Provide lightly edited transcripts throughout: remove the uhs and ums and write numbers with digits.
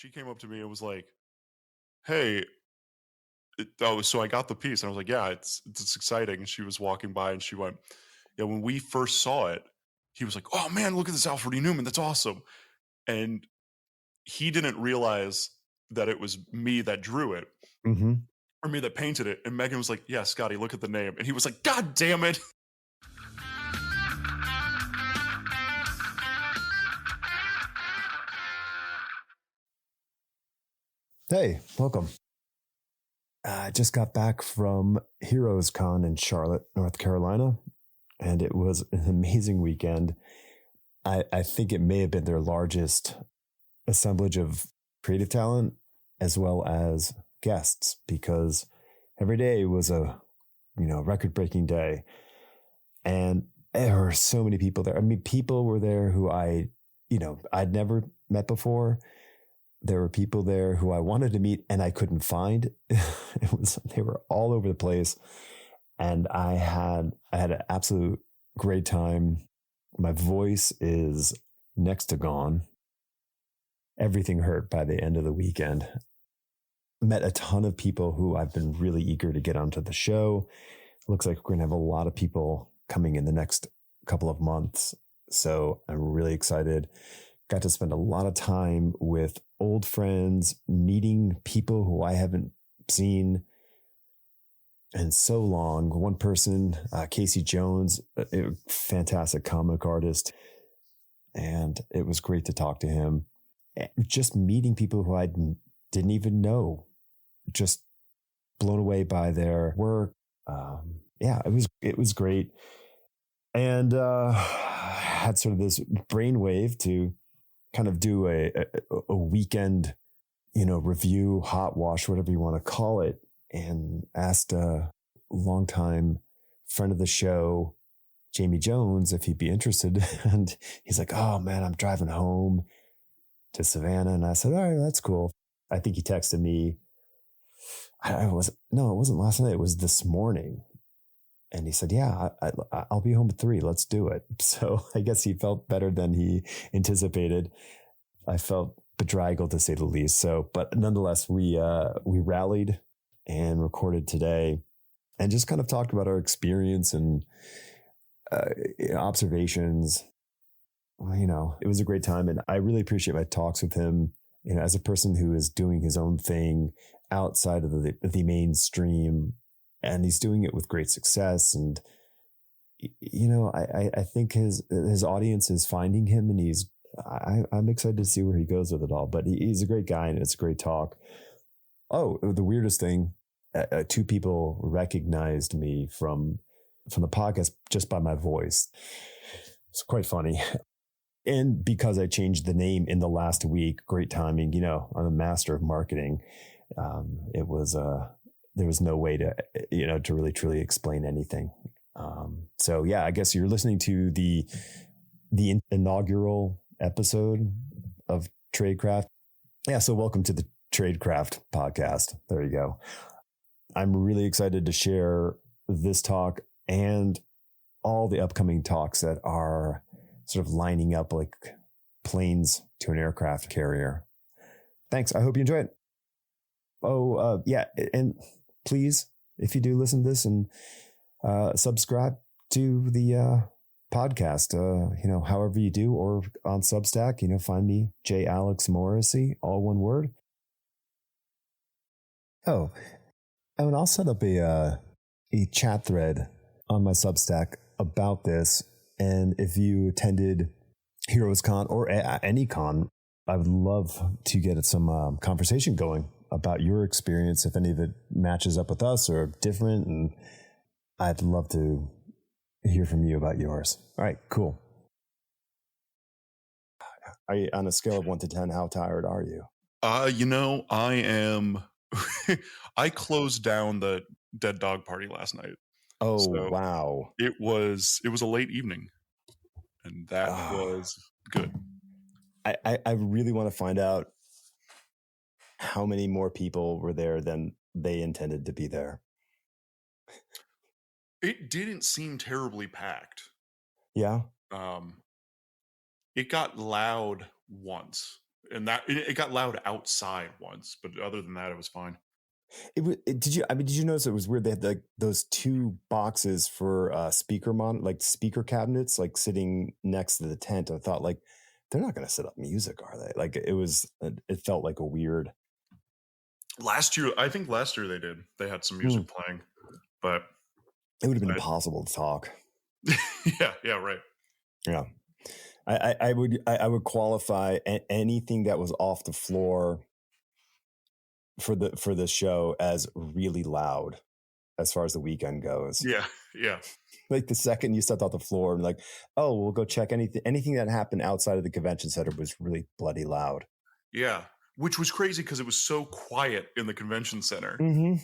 she came up to me and was like, "Hey, so I got the piece." And I was like, "Yeah, it's exciting." And she was walking by and she went, "Yeah, when we first saw it, he was like, 'Oh man, look at this Alfred E. Newman. That's awesome.'" And he didn't realize that it was me that drew it Mm-hmm. or me that painted it. And Megan was like, "Yeah, Scotty, look at the name." And he was like, "God damn it." Hey, welcome. I just got back from Heroes Con in Charlotte, North Carolina, and it was an amazing weekend. I think it may have been their largest assemblage of creative talent as well as guests because every day was a record breaking day, and there were so many people there. I mean, people were there who I'd never met before. There were people there who I wanted to meet and I couldn't find. They were all over the place, and I had an absolute great time. My voice is next to gone. Everything hurt by the end of the weekend. Met a ton of people who I've been really eager to get onto the show. Looks like we're going to have a lot of people coming in the next couple of months. So I'm really excited. Got to spend a lot of time with old friends, meeting people who I haven't seen in so long. One person, Casey Jones, a fantastic comic artist. And it was great to talk to him. Just meeting people who I didn't even know, just blown away by their work. Yeah, it was great. And had sort of this brainwave to kind of do a weekend, review, hot wash, whatever you want to call it, and asked a longtime friend of the show, Jamie Jones, if he'd be interested. And he's like, "Oh man, I'm driving home to Savannah." And I said, "All right, that's cool." I think he texted me. No, it wasn't last night. It was this morning. And he said, "Yeah, I'll be home at 3. Let's do it." So I guess he felt better than he anticipated. I felt bedraggled to say the least. So, but nonetheless, we rallied and recorded today, and just kind of talked about our experience and observations. It was a great time, and I really appreciate my talks with him. As a person who is doing his own thing outside of the mainstream, and he's doing it with great success. And I think his audience is finding him, and I'm excited to see where he goes with it all. But he's a great guy, and it's a great talk. Oh, the weirdest thing, two people recognized me from the podcast just by my voice. It's quite funny. And because I changed the name in the last week, great timing. I'm a master of marketing. It was there was no way to really truly explain anything. So yeah, I guess you're listening to the inaugural episode of Tradecraft. Yeah, so welcome to the Tradecraft podcast. There you go. I'm really excited to share this talk and all the upcoming talks that are sort of lining up like planes to an aircraft carrier. Thanks. I hope you enjoy it. Oh, yeah. And please, if you do listen to this, and subscribe to the podcast, however you do, or on Substack, find me, J. Alex Morrissey, all one word. Oh, and I'll set up a chat thread on my Substack about this. And if you attended Heroes Con or any con, I would love to get some conversation going about your experience, if any of it matches up with us or different. And I'd love to hear from you about yours. All right, cool. Are you, on a scale of 1 to 10, how tired are you? I am. I closed down the Dead Dog Party last night. Oh, So wow. it was a late evening, and that was good. I really want to find out how many more people were there than they intended to be there. It didn't seem terribly packed. Yeah. It got loud once, and that it got loud outside once, but other than that, it was fine. Did you? I mean, did you notice it was weird? They had like those two boxes for like speaker cabinets, like sitting next to the tent. I thought like they're not going to set up music, are they? Like it was. It felt like a weird. Last year, I think last year they did. They had some Hmm. music playing, but It would have been I, impossible to talk. yeah, right. Yeah, I would qualify anything that was off the floor for the show as really loud as far as the weekend goes. Yeah, yeah, Like the second you stepped off the floor and like, oh, we'll go check anything that happened outside of the convention center was really bloody loud. yeah. Which was crazy because it was so quiet in the convention center. Mm-hmm.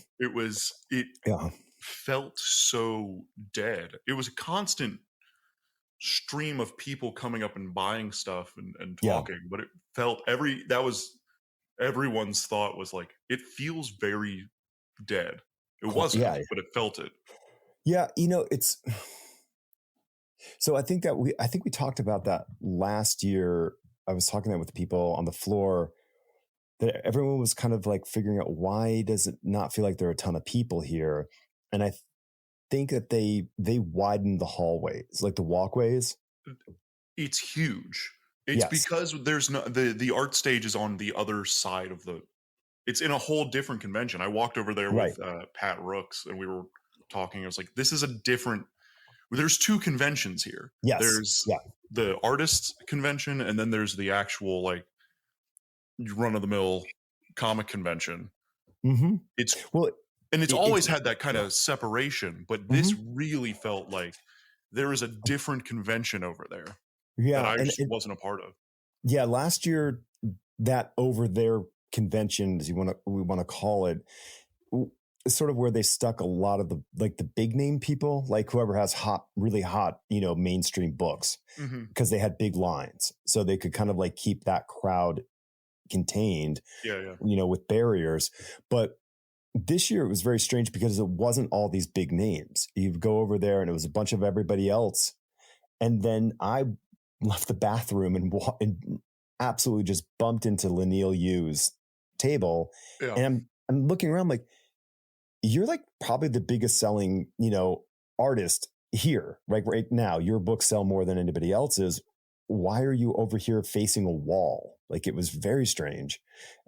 It Yeah. felt so dead. It was a constant stream of people coming up and buying stuff and Yeah. talking, but it felt that was everyone's thought was like, it feels very dead. It wasn't, Yeah. but it felt it. Yeah. It's so I think we talked about that last year. I was talking that with people on the floor that everyone was kind of like figuring out why does it not feel like there are a ton of people here? And I think that they widened the hallways, like the walkways. It's huge. It's Yes. because there's no the art stage is on the other side of it's in a whole different convention. I walked over there Right. with Pat Rooks and we were talking. I was like, this is a different there's two conventions here. Yes. There's Yeah. the artists convention and then there's the actual like run of the mill comic convention. Mm-hmm. It's Well, and it's it- always had that kind of separation, but this really felt like there is a different convention over there that yeah, I and just wasn't a part of. yeah, last year that over there convention, as we want to call it, sort of where they stuck a lot of the big name people, like whoever has really hot, mainstream books, because they had big lines, so they could kind of like keep that crowd contained, Yeah. with barriers. But this year it was very strange because it wasn't all these big names. You go over there and it was a bunch of everybody else. And then I left the bathroom and absolutely just bumped into Lanil Yu's table. Yeah. And I'm looking around like, you're like probably the biggest selling, artist here, right now. Your books sell more than anybody else's. Why are you over here facing a wall? Like, it was very strange.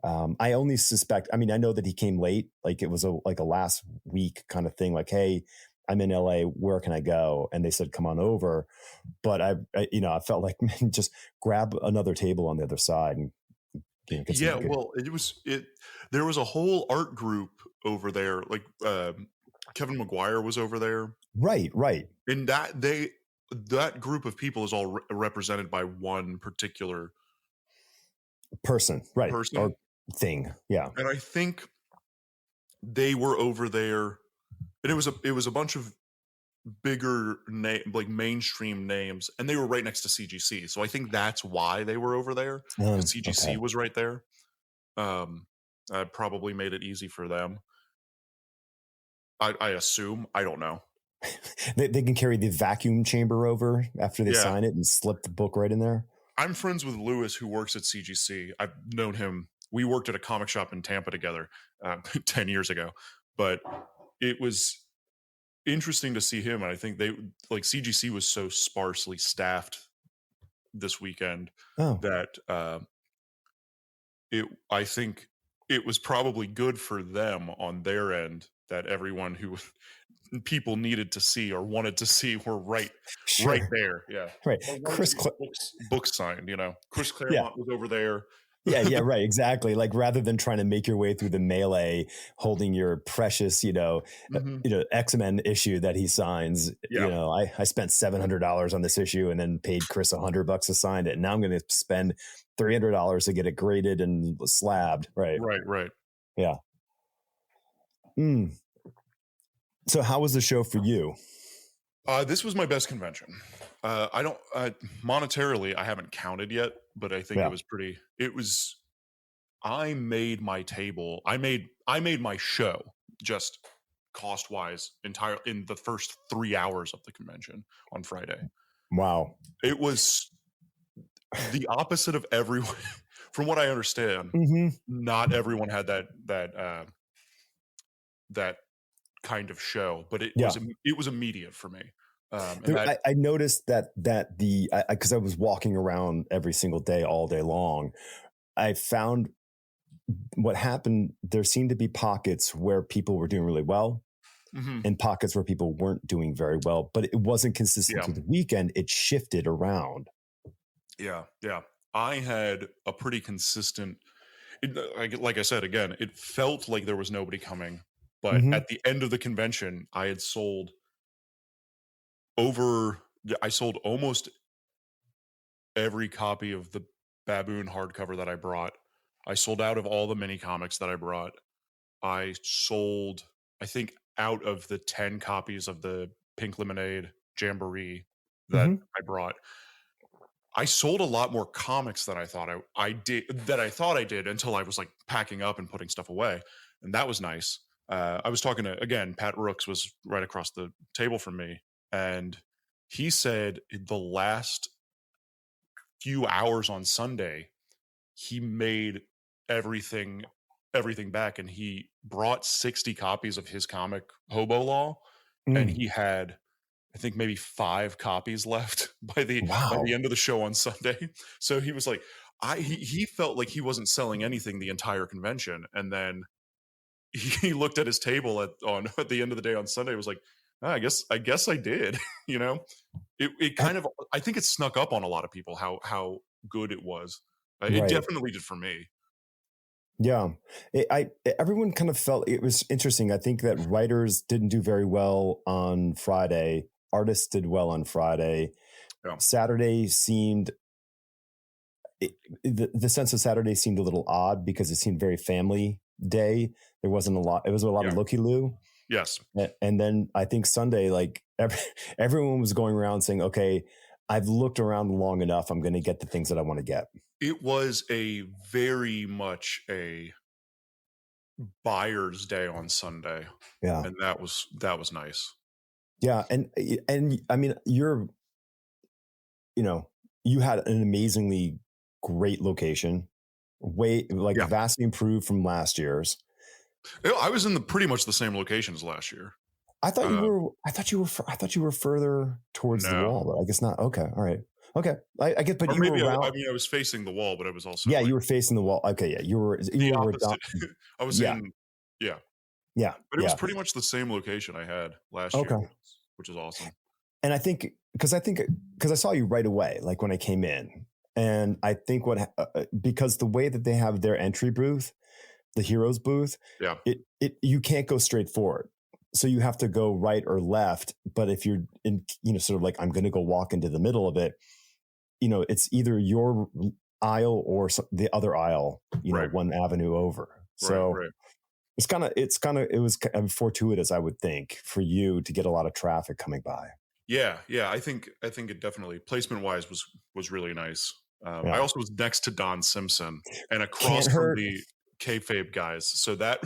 I only suspect, I mean, I know that he came late. Like it was a last week kind of thing. Like, hey, I'm in LA. Where can I go? And they said, come on over. But I felt like, man, just grab another table on the other side. And Yeah, well, there was a whole art group over there. Like Kevin McGuire was over there. Right. And that group of people is all represented by one particular person, right? Person. Or thing. Yeah. And I think they were over there, and it was a bunch of bigger like mainstream names, and they were right next to CGC. So I think that's why they were over there. Because CGC was right there. Probably made it easy for them. I assume. I don't know. they can carry the vacuum chamber over after they sign it and slip the book right in there. I'm friends with Lewis, who works at CGC. I've known him. We worked at a comic shop in Tampa together 10 years ago. But it was interesting to see him. And I think CGC was so sparsely staffed this weekend that I think it was probably good for them on their end that everyone who people needed to see or wanted to see were right there. Yeah. Right. Chris books signed, Chris Claremont was over there. Yeah, right. Exactly. Like, rather than trying to make your way through the melee holding your precious, X-Men issue that he signs, I spent $700 on this issue and then paid Chris $100 to sign it. And now I'm going to spend $300 to get it graded and slabbed. Right. Right. Yeah. So how was the show for you? This was my best convention. I don't monetarily, I haven't counted yet, but I think I made my table. I made my show just cost wise entirely in the first 3 hours of the convention on Friday. Wow. It was the opposite of everyone. from what I understand, Mm-hmm. not everyone had that kind of show, but Yeah. it was immediate for me. And There, that I noticed that the because I was walking around every single day, all day long. I found what happened. There seemed to be pockets where people were doing really well, mhm, and pockets where people weren't doing very well. But it wasn't consistent yeah, through the weekend. It shifted around. yeah, yeah. I had a pretty consistent. Like I said again, it felt like there was nobody coming, but Mm-hmm. at the end of the convention, I had sold over. I sold almost every copy of the Baboon hardcover that I brought. I sold out of all the mini comics that I brought. I sold, I think, out of the 10 copies of the Pink Lemonade Jamboree that Mm-hmm. I brought. I sold a lot more comics than I did that I thought I did until I was like packing up and putting stuff away, and that was nice. I was talking to again, Pat Rooks was right across the table from me, and he said the last few hours on Sunday he made everything everything back, and he brought 60 copies of his comic Hobo Law, and Mm. he had I think maybe 5 copies left by the Wow. end of the show on Sunday. So he was like, he felt like he wasn't selling anything the entire convention, and then he looked at his table at the end of the day on Sunday. Was like, "Ah, I guess I did." you know, it I, kind of I think it snuck up on a lot of people how good it was. It right. definitely did for me. Yeah, everyone kind of felt it was interesting. I think that writers didn't do very well on Friday. Artists did well on Friday. Yeah, Saturday seemed the sense of Saturday seemed a little odd because it seemed very family day. There wasn't a lot. It was a lot of yeah, looky loo. yes. And then I think Sunday, like everyone was going around saying, "Okay, I've looked around long enough. I'm going to get the things that I want to get." It was a very much a buyer's day on Sunday, Yeah, and that was nice. yeah, and I mean, you know, you had an amazingly great location, way like Yeah. vastly improved from last year's. I was in the pretty much the same location as last year. I thought you Uh, were. I thought you were further towards the no. wall, but I guess not. Okay, all right. Okay, I get. But Or you were maybe around. I mean, I was facing the wall, but it was also, Yeah, like, you were facing the wall. Okay, yeah, you the were. opposite. I was Yeah, in yeah, yeah, but it was yeah. pretty much the same location I had last year, Okay, which is awesome. and I think because I saw you right away, like when I came in, and I think because the way that they have their entry booth, the heroes booth, Yeah. it you can't go straight forward. So you have to go right or left. But if you're in, sort of like I'm going to go walk into the middle of it, it's either your aisle or the other aisle, Right. one avenue over. Right, So right. it was kind of fortuitous, I would think, for you to get a lot of traffic coming by. Yeah, yeah, I think it definitely placement-wise was really nice. I Yeah. also was next to Don Simpson and across Can't from hurt. the kayfabe guys, so that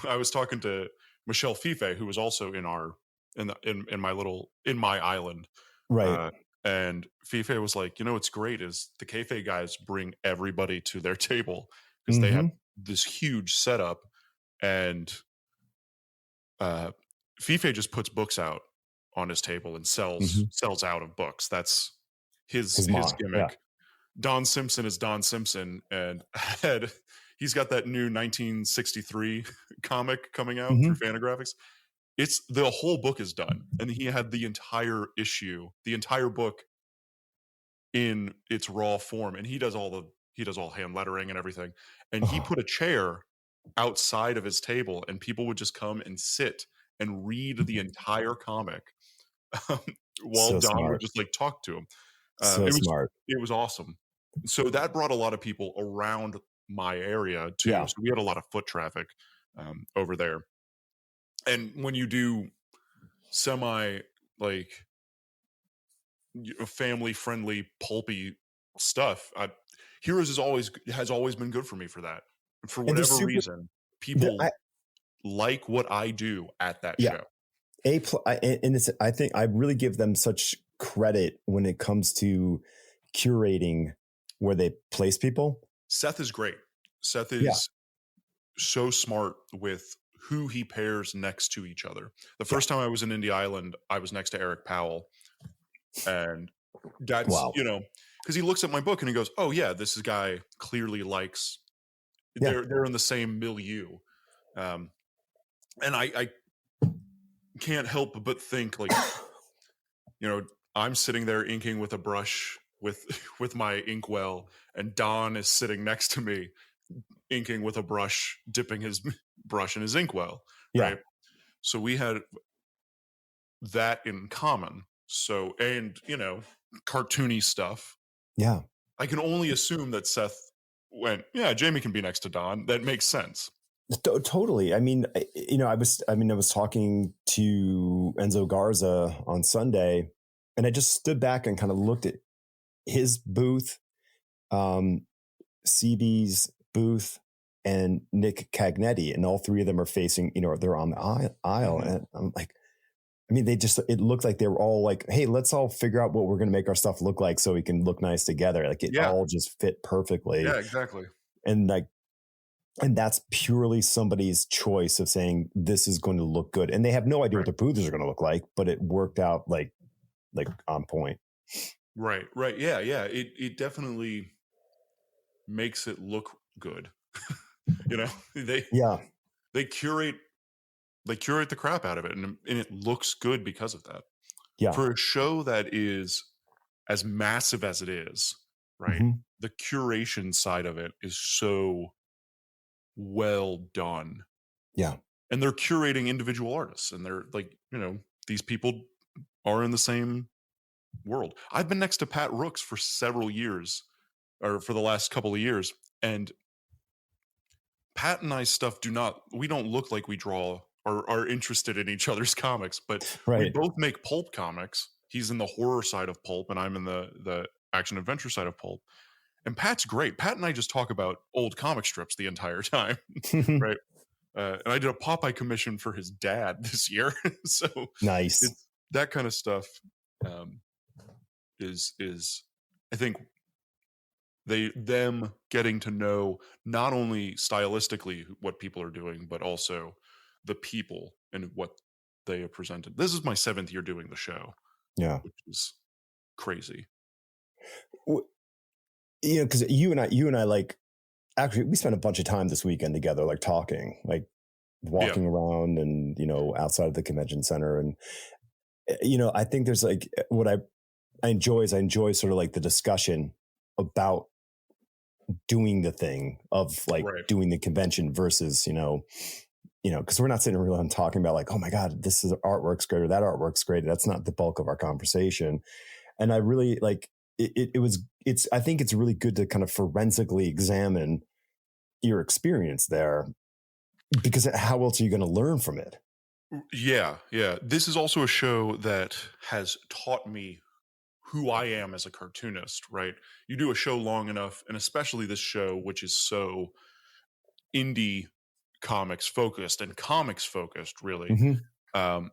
I was talking to Michelle Fife, who was also in my little in my island, Right. uh, and Fife was like, what's great is the kayfabe guys bring everybody to their table because they have Mm-hmm. this huge setup, and uh, Fife just puts books out on his table and sells Mm-hmm. sells out of books. That's his His his mom. Yeah. gimmick. Don Simpson is Don Simpson, and he's got that new 1963 comic coming out through Mm-hmm. Fantagraphics. It's the whole book is done, and he had the entire issue, the entire book in its raw form, and he does all hand lettering and everything. And he Oh, put a chair outside of his table, and people would just come and sit and read the entire comic um, while so Don would smart. just like talk to him. So smart. It was awesome. So that brought a lot of people around my area too. Yeah. So we had a lot of foot traffic over there. And when you do semi like family friendly pulpy stuff, Heroes has always been good for me for that. For And they're whatever super. reason, They're, people like what I do at that yeah. show. And it's, I think I really give them such credit when it comes to curating where they place people. Seth is great. Seth Yeah. is so smart with who he pairs next to each other. The Yeah. first time I was in Indie Island, I was next to Eric Powell, and that's Wow. because he looks at my book and he goes, "Oh yeah, this guy clearly likes." Yeah. They're in the same milieu, and I can't help but think like, I'm sitting there inking with a brush with with my inkwell, and Don is sitting next to me inking with a brush, dipping his brush in his inkwell, Yeah. right? So we had that in common. So, and cartoony stuff. Yeah. I can only assume that Seth went, yeah, Jamie can be next to Don. That makes sense. Totally. I mean, I was talking to Enzo Garza on Sunday, and I just stood back and kind of looked at his booth, CB's booth, and Nick Cagnetti, and all three of them are facing, they're on the aisle. Mhm. And I'm like, it looked like they were all like, hey, let's all figure out what we're going to make our stuff look like so we can look nice together. Like it Yeah. all just fit perfectly. Yeah, exactly. And that's purely somebody's choice of saying this is going to look good. And they have no idea what their booths are going to look like, but it worked out like on point. Right. Yeah. It definitely makes it look good. They curate the crap out of it, and it looks good because of that. Yeah. For a show that is as massive as it is, right? Mm-hmm. The curation side of it is so well done. Yeah. And they're curating individual artists, and they're like, these people are in the same world. I've been next to Pat Rooks for several years, or for the last couple of years, and Pat and I's stuff we don't look like we draw or are interested in each other's comics, but we both make pulp comics. He's in the horror side of pulp, and I'm in the action adventure side of pulp. And Pat's great. Pat and I just talk about old comic strips the entire time, right? And I did a Popeye commission for his dad this year, so nice. That kind of stuff is I think them getting to know not only stylistically what people are doing, but also the people and what they have presented. This is my 7th year doing the show. Yeah, which is crazy. Because you and I like actually we spent a bunch of time this weekend together, like talking, like walking around and outside of the convention center, and I think there's like what I enjoy sort of like the discussion about doing the thing of like doing the convention versus because we're not sitting around talking about like, oh my god, this is artwork's great or that artwork's great. That's not the bulk of our conversation. And I really like I think it's really good to kind of forensically examine your experience there, because how else are you going to learn from it? Yeah. This is also a show that has taught me who I am as a cartoonist, right? You do a show long enough, and especially this show, which is so indie comics focused and comics focused, really. Mm-hmm.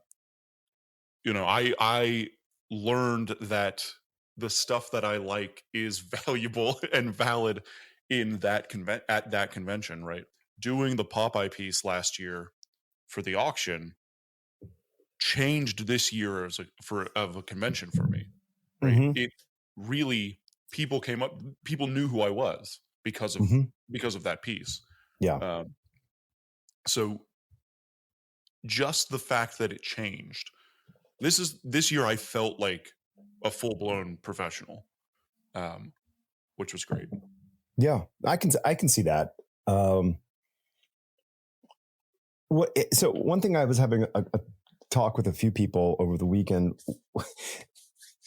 I learned that the stuff that I like is valuable and valid in that at that convention, right? Doing the Popeye piece last year for the auction changed this year of a convention for me, right? Mm-hmm. It really, people knew who I was because of that piece. Yeah. So just the fact that it changed, this year I felt like a full-blown professional, which was great. Yeah, I can see that. So one thing, I was having a talk with a few people over the weekend,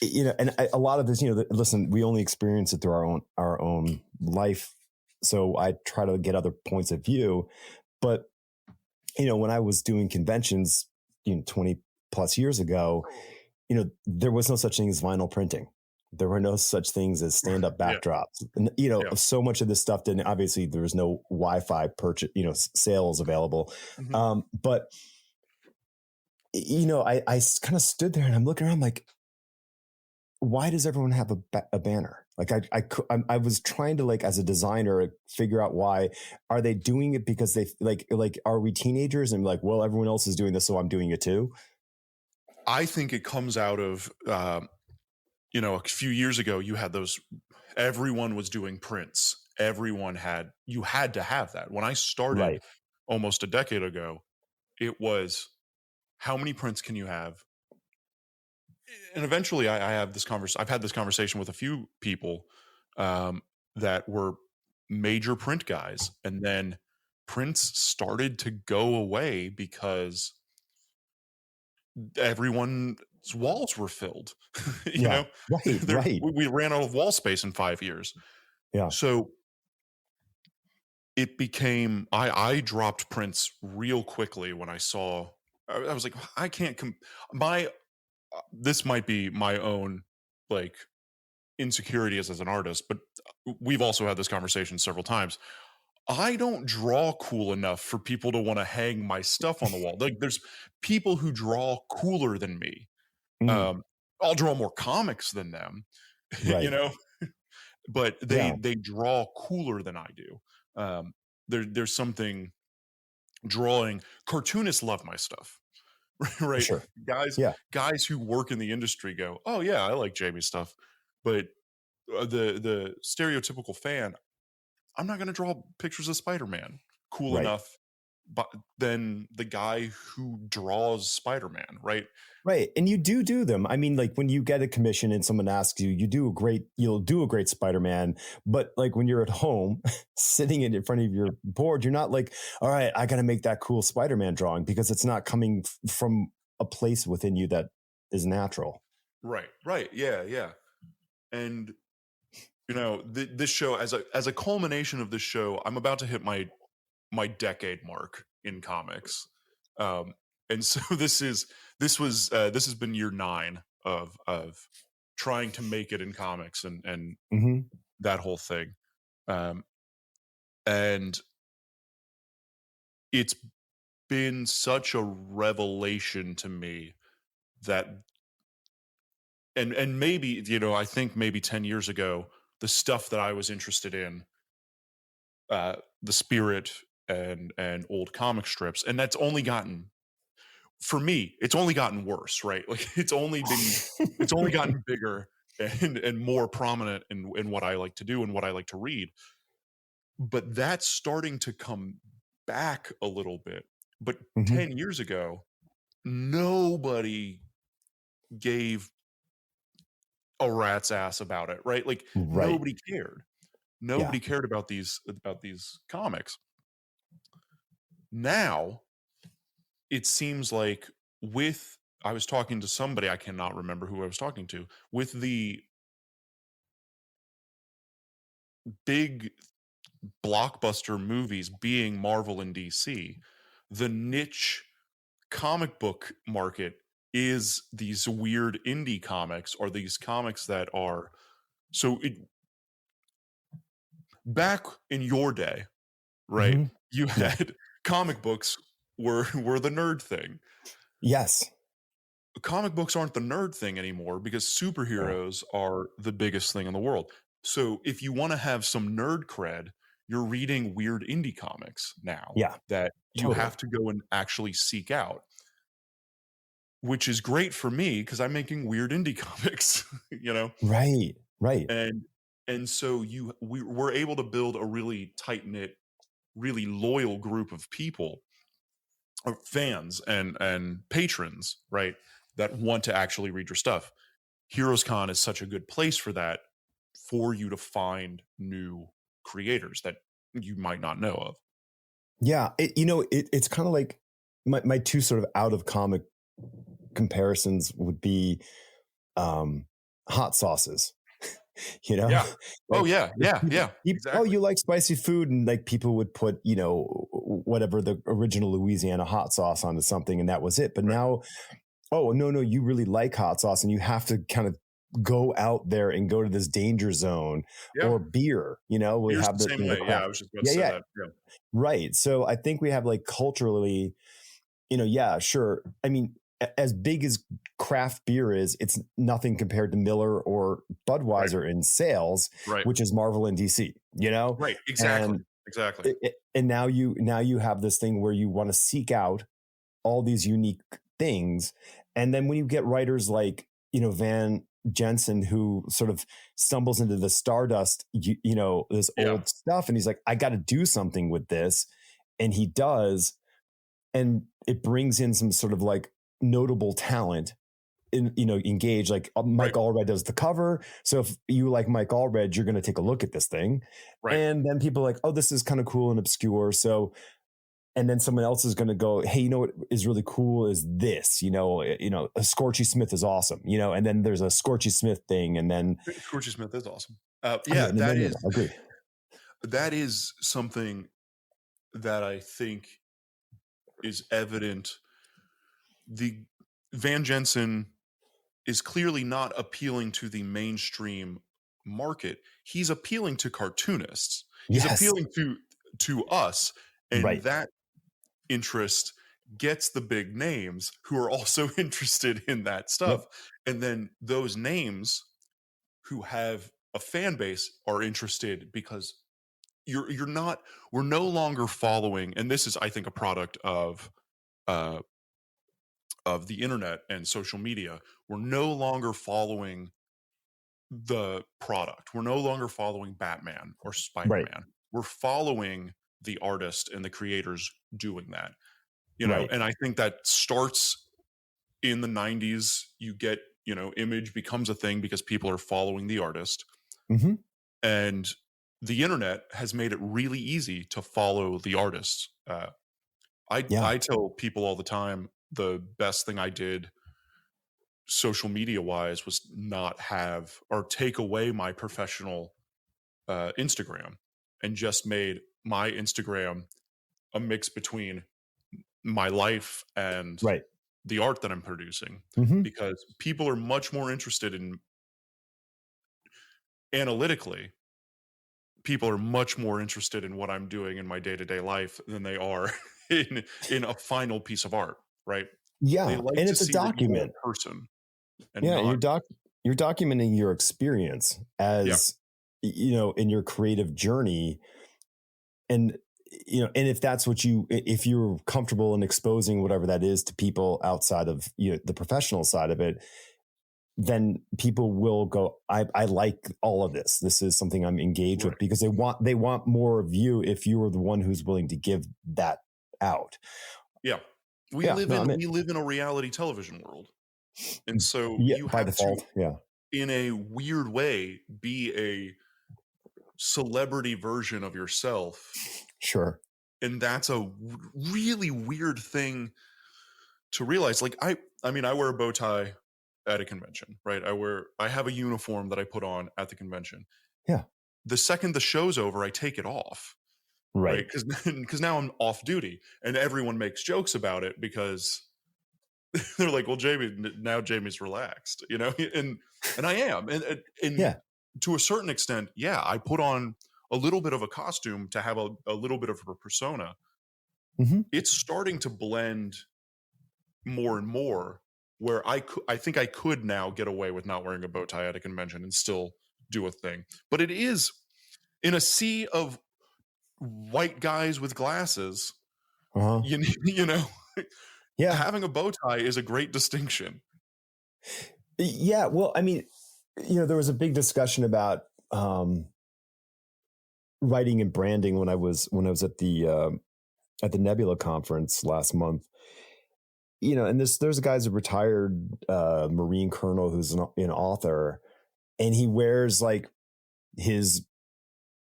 and a lot of this, listen, we only experience it through our own life. So I try to get other points of view, but when I was doing conventions, 20 plus years ago, there was no such thing as vinyl printing. There were no such things as stand-up backdrops. And, so much of this stuff didn't, obviously there was no Wi-Fi purchase, sales available. Mm-hmm. But, I kind of stood there and I'm looking around like, why does everyone have a banner? Like I was trying to, like, as a designer, figure out why are they doing it because they like are we teenagers and like, well, everyone else is doing this, so I'm doing it too. I think it comes out of a few years ago you had those, everyone was doing prints. You had to have that. When I started Right. almost a decade ago, it was how many prints can you have? And eventually I have this conversation. I've had this conversation with a few people um, that were major print guys, and then prints started to go away because everyone's walls were filled. you Yeah. know, Right. there Right. we ran out of wall space in 5 years. Yeah. So it became I dropped prints real quickly when I saw. I was like, I can't. My This might be my own like insecurity as an artist, but we've also had this conversation several times. I don't draw cool enough for people to want to hang my stuff on the wall. Like there's people who draw cooler than me. Mm, Um, I'll draw more comics than them, you right. know, but they Yeah. they draw cooler than I do. There's something drawing. Cartoonists love my stuff, For right? sure. Guys, Yeah. guys who work in the industry go, "Oh yeah, I like Jamie's stuff," but the stereotypical fan, I'm not going to draw pictures of Spider-Man cool Right. enough, but than the guy who draws Spider-Man, right? Right. And you do them. I mean, like when you get a commission and someone asks you, you'll do a great Spider-Man. But like when you're at home sitting in front of your board, you're not like, all right, I got to make that cool Spider-Man drawing because it's not coming from a place within you that is natural. Right, right, yeah, yeah. And this show, as a culmination of this show, I'm about to hit my decade mark in comics, um, and so this has been year 9 of trying to make it in comics and Hmm. that whole thing, um, and it's been such a revelation to me that and maybe I think maybe 10 years ago the stuff that I was interested in, the spirit and old comic strips, and that's only gotten, for me it's only gotten worse, right? Like it's only gotten bigger and more prominent in what I like to do and what I like to read, but that's starting to come back a little bit. But Hmm. 10 years ago nobody gave a rat's ass about it, right? Like Right. nobody cared. Yeah. Nobody cared about these comics. Now it seems like, with I was talking to somebody, I cannot remember who I was talking to, with the big blockbuster movies being Marvel and DC, the niche comic book market is these weird indie comics, or these comics that are so it, back in your day, right? Hmm. You Yeah. had comic books were the nerd thing. Yes. Comic books aren't the nerd thing anymore because Yeah. superheroes are the biggest thing in the world. So if you want to have some nerd cred, you're reading weird indie comics now Yeah. that you Totally. have to go and actually seek out, which is great for me because I'm making weird indie comics, you know? Right. Right. And so we're able to build a really tight knit, really loyal group of people, or fans and patrons, right? That want to actually read your stuff. Heroes Con is such a good place for that, for you to find new creators that you might not know of. Yeah. It's kind of like my two sort of out of comic comparisons would be um, hot sauces. You know, Yeah. Oh like yeah. Yeah. Yeah. oh, Exactly. you like spicy food, and like people would put whatever the original Louisiana hot sauce onto something, and that was it. But Right. now, oh no, you really like hot sauce, and you have to kind of go out there and go to this danger zone. Yeah. Or beer. We Beer's have the the same the way. Yeah. craft. I was just about to Yeah, say yeah, that. Yeah. right. So I think we have, like, culturally, yeah, sure. I mean, as big as craft beer is, it's nothing compared to Miller or Right. Budweiser in sales, Right. which is Marvel and DC, you know? Right. Exactly. And Exactly. and now you have this thing where you want to seek out all these unique things. And then when you get writers like, Van Jensen, who sort of stumbles into the Stardust, this Yeah. old stuff, and he's like, I got to do something with this. And he does. And it brings in some sort of like notable talent engage, like Mike Right. Allred does the cover. So if you like Mike Allred, you're going to take a look at this thing. Right. And then people are like, oh, this is kind of cool and obscure. So, and then someone else is going to go, hey, you know what is really cool is this, a Scorchy Smith is awesome, and then there's a Scorchy Smith thing. And then Scorchy Smith is awesome. yeah, That I is, agree. that is something that I think is evident. The Van Jensen is clearly not appealing to the mainstream market. He's appealing to cartoonists. He's Yes. appealing to us, and Right. that interest gets the big names who are also interested in that stuff. And then those names who have a fan base are interested because we're no longer following, and this is, I think, a product of the internet and social media. We're no longer following the product. We're no longer following Batman or Spider-Man. Right. We're following the artist and the creators doing that. Right. And I think that starts in the 90s. You get, image becomes a thing because people are following the artist. Mm-hmm. And the internet has made it really easy to follow the artists. I tell people all the time, the best thing I did social media wise was not have or take away my professional Instagram and just made my Instagram a mix between my life and Right. the art that I'm producing, Mm-hmm. because people are much more interested in analytically. People are much more interested in what I'm doing in my day-to-day life than they are in a final piece of art, right? Yeah, They like and to it's a see that you're document. a person. And Yeah, not, you're documenting your experience as in your creative journey, and and if that's what if you're comfortable in exposing whatever that is to people outside of the professional side of it, then people will go, I like all of this. This is something I'm engaged with, because they want more of you if you are the one who's willing to give that out. Yeah. We live in a reality television world. And so you by have default, in a weird way, be a celebrity version of yourself. Sure. And that's a really weird thing to realize. Like I wear a bow tie at a convention, right? I have a uniform that I put on at the convention. Yeah. The second the show's over, I take it off. Right. Because now I'm off duty, and everyone makes jokes about it because they're like, well, Jamie's relaxed, and I am. And to a certain extent, I put on a little bit of a costume to have a little bit of a persona. Mm-hmm. It's starting to blend more and more, where I think I could now get away with not wearing a bow tie at a convention and still do a thing. But it is in a sea of white guys with glasses, having a bow tie is a great distinction. Yeah. Well, I mean, there was a big discussion about writing and branding when I was at the Nebula conference last month. And there's a guy's a retired Marine colonel who's an author, and he wears like his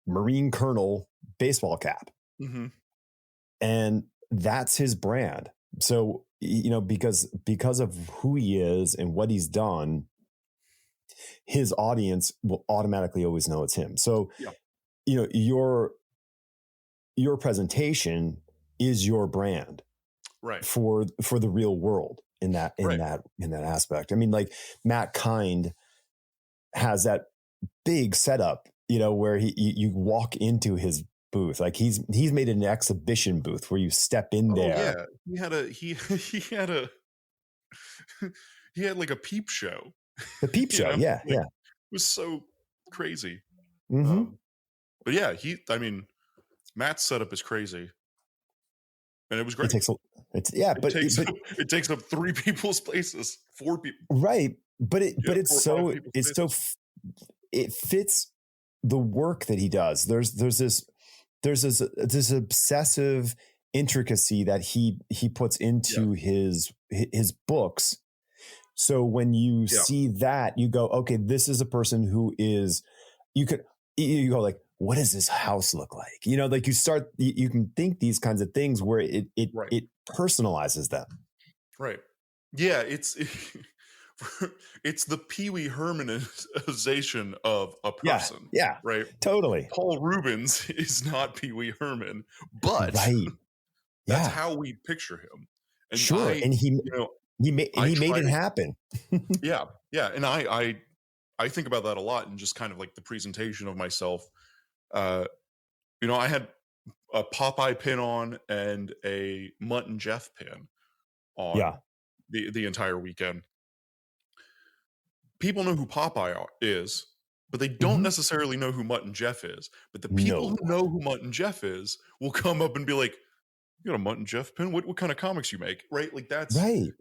Marine colonel baseball cap. Mm-hmm. And that's his brand. So, because of who he is and what he's done, his audience will automatically always know it's him. So, your presentation is your brand, right? For the real world in that aspect. I mean, like Matt Kind has that big setup, where you walk into his booth. Like he's made an exhibition booth where you step in there. Yeah, he had a he had like a peep show, The Peep you Show. know, Yeah. like Yeah. it was so crazy. Mm-hmm. But yeah, I mean, Matt's setup is crazy, and it was It great. takes yeah, It but takes up, it takes up 3 people's places, 4 people, right. But yeah, 4 or 5 people's it's so, places. it fits the work that he does. There's this obsessive intricacy that he puts Yeah, into his books. So when you yeah, see that, you go, okay, this is a person who is, you could, you go like, what does this house look like? You know, like you can think these kinds of things where right, it personalizes them. right. Yeah, it's the Pee Wee Hermanization of a Yeah. person, Yeah. right? Totally. Paul Rubens is not Pee Wee Herman, but Right. that's Yeah. how we picture him. And Sure. And you know, I he made try it to, happen. yeah, yeah, and I think about that a lot, and just kind of like the presentation of myself. Uh, I had a Popeye pin on and a Mutt and Jeff pin on Yeah. the entire weekend. People know who is, but they don't Mhm. necessarily know who Mutt and Jeff is. But the people No. who know who Mutt and Jeff is will come up and be like, "You got a Mutt and Jeff pin? What kind of comics you make?" Right? Like Right.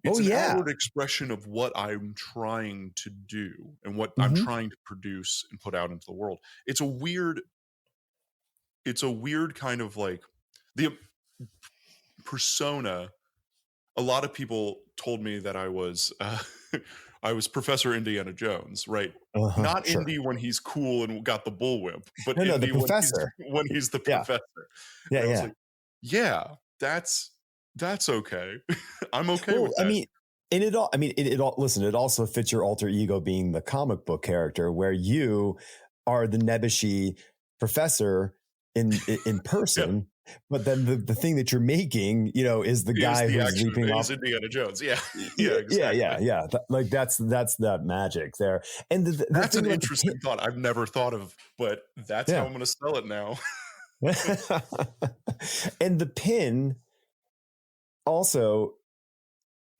Oh it's an yeah. outward expression of what I'm trying to do and what I'm Hmm. trying to produce and put out into the world. It's a weird kind of like the persona. A lot of people told me that I was I was Professor Indiana Jones, right? Uh-huh. Not Sure. Indy when he's cool and got the bullwhip, but No, the Indy professor. when he's the Yeah. professor. Yeah. And I was Yeah. like, yeah, that's okay. I'm okay Well, with I that. mean, and it all, I mean, it all, listen, it also fits your alter ego being the comic book character where you are the nebushy professor in Yeah, person, but then the thing that you're making, is the is guy the who's action leaping is off. Indiana Jones. Yeah, yeah, Yeah, yeah, exactly. yeah, yeah. Like that's that magic there. And the That's thing an about interesting thought I've never thought of, but that's how yeah. I'm going to sell it now. And the pin also,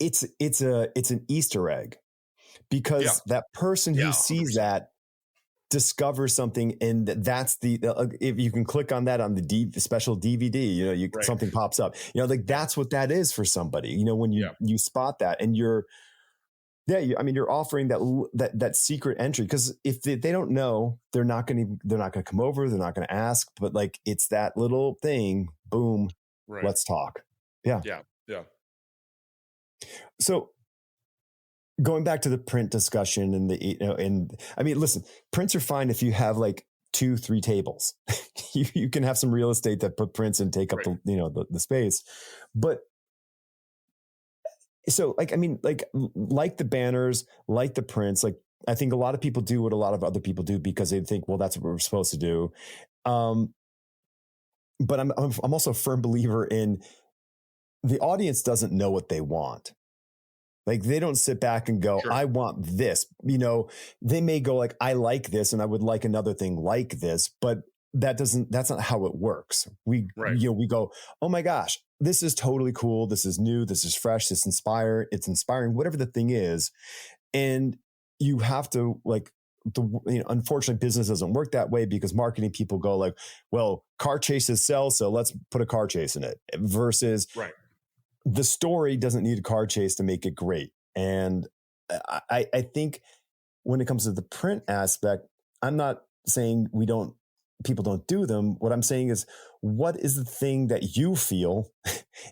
it's an Easter egg Yeah, because that person yeah, who sees 100%. that discovers something, and that's if you can click on that on the special DVD, Right. something pops up, like Yeah, that's what that is for somebody, when yeah, you spot that, and I mean, you're offering that secret entry, because if they don't know, they're not going to come over, they're not going to ask, but like it's that little thing, boom, right. let's talk. Yeah. Yeah, yeah, So going back to the print discussion, and and I mean, listen, prints are fine if you have like 2-3 tables. You can have some real estate that put prints and take up right, the space. But so, like, I mean, like the banners, like the prints, like I think a lot of people do what a lot of other people do because they think, well, that's what we're supposed to do. Um, but I'm also a firm believer in the audience doesn't know what they want. Like they don't sit back and go, sure, I want this. They may go like, I like this and I would like another thing like this, but that's not how it works. right, We go, oh my gosh, this is totally cool. This is new. This is fresh. It's inspiring, whatever the thing is. And you have to like, unfortunately business doesn't work that way because marketing people go like, well, car chases sell, so let's put a car chase in it, versus right. the story doesn't need a car chase to make it great. And I think when it comes to the print aspect, I'm not saying people don't do them. What I'm saying is, what is the thing that you feel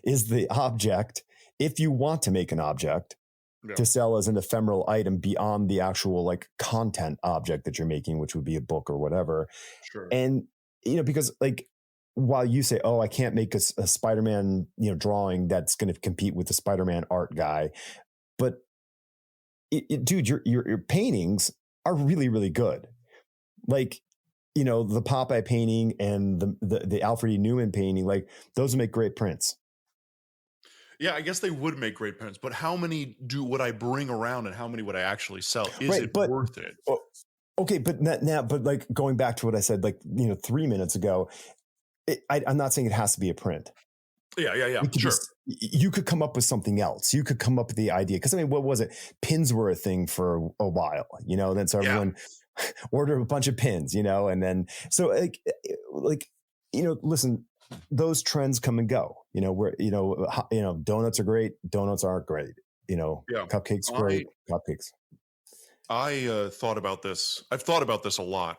is the object, if you want to make an object Yeah, to sell as an ephemeral item beyond the actual like content object that you're making, which would be a book or whatever. sure. And, because like, while you say, oh, I can't make a Spider-Man, drawing that's going to compete with the Spider-Man art guy. But dude, your paintings are really, really good. Like, the Popeye painting and the Alfred E. Newman painting, like those make great prints. Yeah, I guess they would make great prints, but how many would I bring around and how many would I actually sell? Is Right. it But worth it? okay. But now, but like going back to what I said, like, 3 minutes ago, I'm not saying it has to be a print. Yeah. We could Sure. just, you could come up with something else. You could come up with the idea. Because I mean, what was it? Pins were a thing for a while, then so Yeah. everyone ordered a bunch of pins, and then, so listen, those trends come and go, where, donuts are great. Donuts aren't great. Yeah. Cupcakes, I great. Cupcakes. I thought about this. I've thought about this a lot.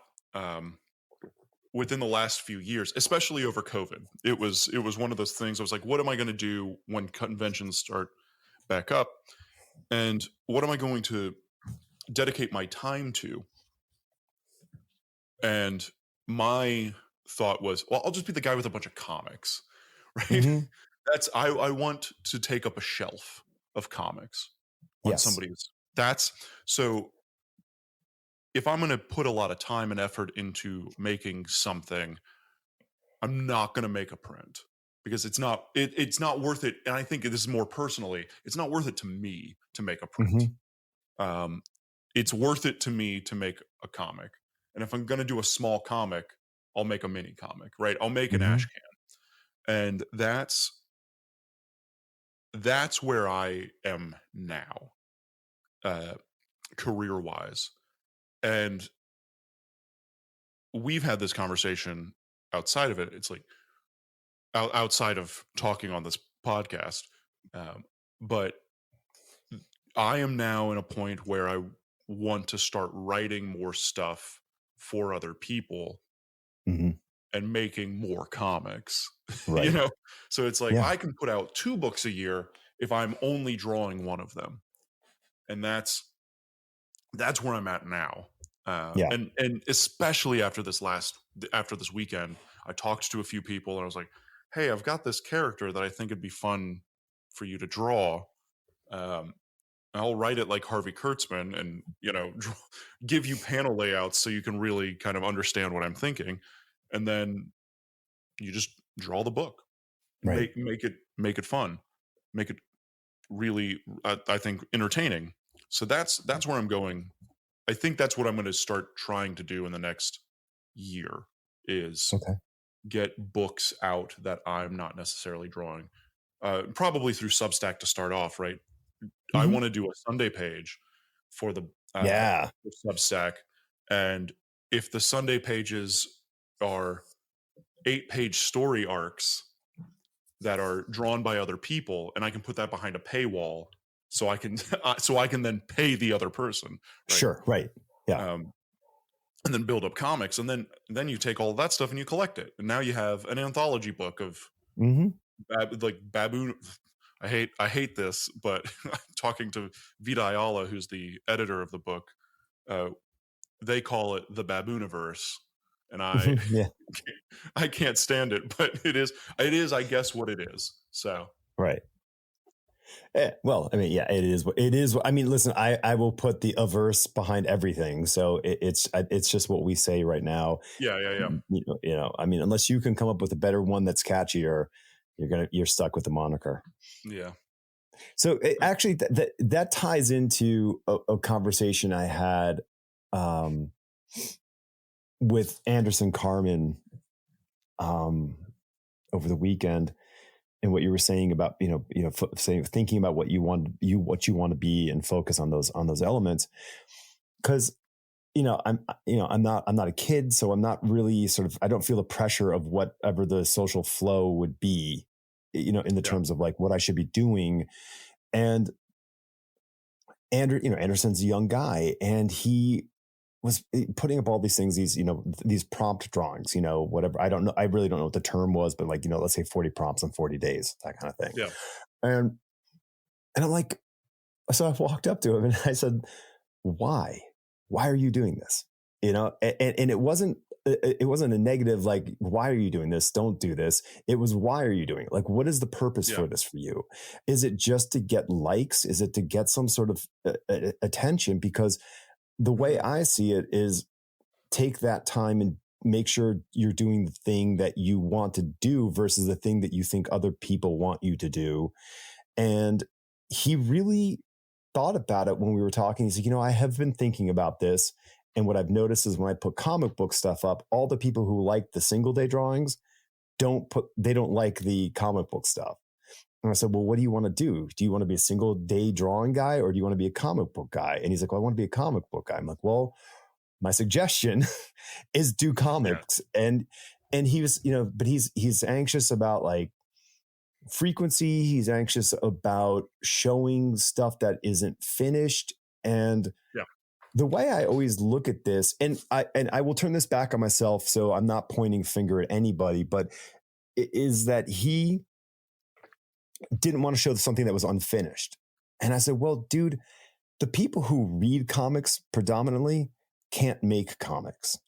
Within the last few years, especially over COVID. It was one of those things. I was like, what am I going to do when conventions start back up? And what am I going to dedicate my time to? And my thought was, well, I'll just be the guy with a bunch of comics, right? Mm-hmm. I want to take up a shelf of comics on Yes. somebody's. That's so if I'm going to put a lot of time and effort into making something, I'm not going to make a print because it's not worth it. And I think this is more personally, it's not worth it to me to make a print. Um, it's worth it to me to make a comic. And if I'm going to do a small comic, I'll make a mini comic, right? I'll make an Mm-hmm. ash can. And that's where I am now, career wise. And we've had this conversation outside of it. It's like outside of talking on this podcast. But I am now in a point where I want to start writing more stuff for other people Mm-hmm. and making more comics. Right. So it's like Yeah. I can put out 2 books a year if I'm only drawing one of them. And that's where I'm at now. Yeah. And especially after this weekend, I talked to a few people and I was like, "Hey, I've got this character that I think it'd be fun for you to draw. Um, I'll write it like Harvey Kurtzman, and give you panel layouts so you can really kind of understand what I'm thinking, and then you just draw the book, Right. make it fun, make it really, I think, entertaining. So that's where I'm going. I think that's what I'm going to start trying to do in the next year is Okay. get books out that I'm not necessarily drawing. Probably through Substack to start off, right? I Mm-hmm. want to do a Sunday page for the Yeah. for Substack, and if the Sunday pages are 8-page story arcs that are drawn by other people, and I can put that behind a paywall, so I can then pay the other person, right? Sure. Right. Yeah. And then build up comics, and then you take all of that stuff and you collect it, and now you have an anthology book of Mm-hmm. baboon. I hate this, but talking to Vita Ayala, who's the editor of the book, they call it the Babooniverse, and Yeah. I can't stand it, but it is I guess what it is. So Right. Well, I mean, yeah, it is. It is. I mean, listen, I will put the averse behind everything. So it's just what we say right now. yeah. I mean, unless you can come up with a better one that's catchier, you're stuck with the moniker. Yeah. So actually, that ties into a conversation I had with Anderson Carmen over the weekend. And what you were saying about thinking about what you want to be and focus on those elements, because I'm not a kid, so I'm not really I don't feel the pressure of whatever the social flow would be, in the terms of like what I should be doing. And Anderson's a young guy, and he was putting up all these things, these prompt drawings, whatever. I don't know. I really don't know what the term was, but like, let's say 40 prompts in 40 days, that kind of thing. Yeah. And I'm like, so I walked up to him and I said, why are you doing this? And it wasn't a negative, like, why are you doing this? Don't do this. It was, why are you doing it? Like, what is the purpose for this for you? Is it just to get likes? Is it to get some sort of attention? Because the way I see it is, take that time and make sure you're doing the thing that you want to do versus the thing that you think other people want you to do. And he really thought about it when we were talking. He said, I have been thinking about this. And what I've noticed is when I put comic book stuff up, all the people who like the single day drawings they don't like the comic book stuff. And I said, well, what do you want to do? Do you want to be a single day drawing guy, or do you want to be a comic book guy? And he's like, well, I want to be a comic book guy. I'm like, well, my suggestion is do comics. And he was, but he's anxious about like frequency. He's anxious about showing stuff that isn't finished. And the way I always look at this, and I will turn this back on myself, so I'm not pointing finger at anybody, but it is that he didn't want to show something that was unfinished. And I said, well, dude, the people who read comics predominantly can't make comics.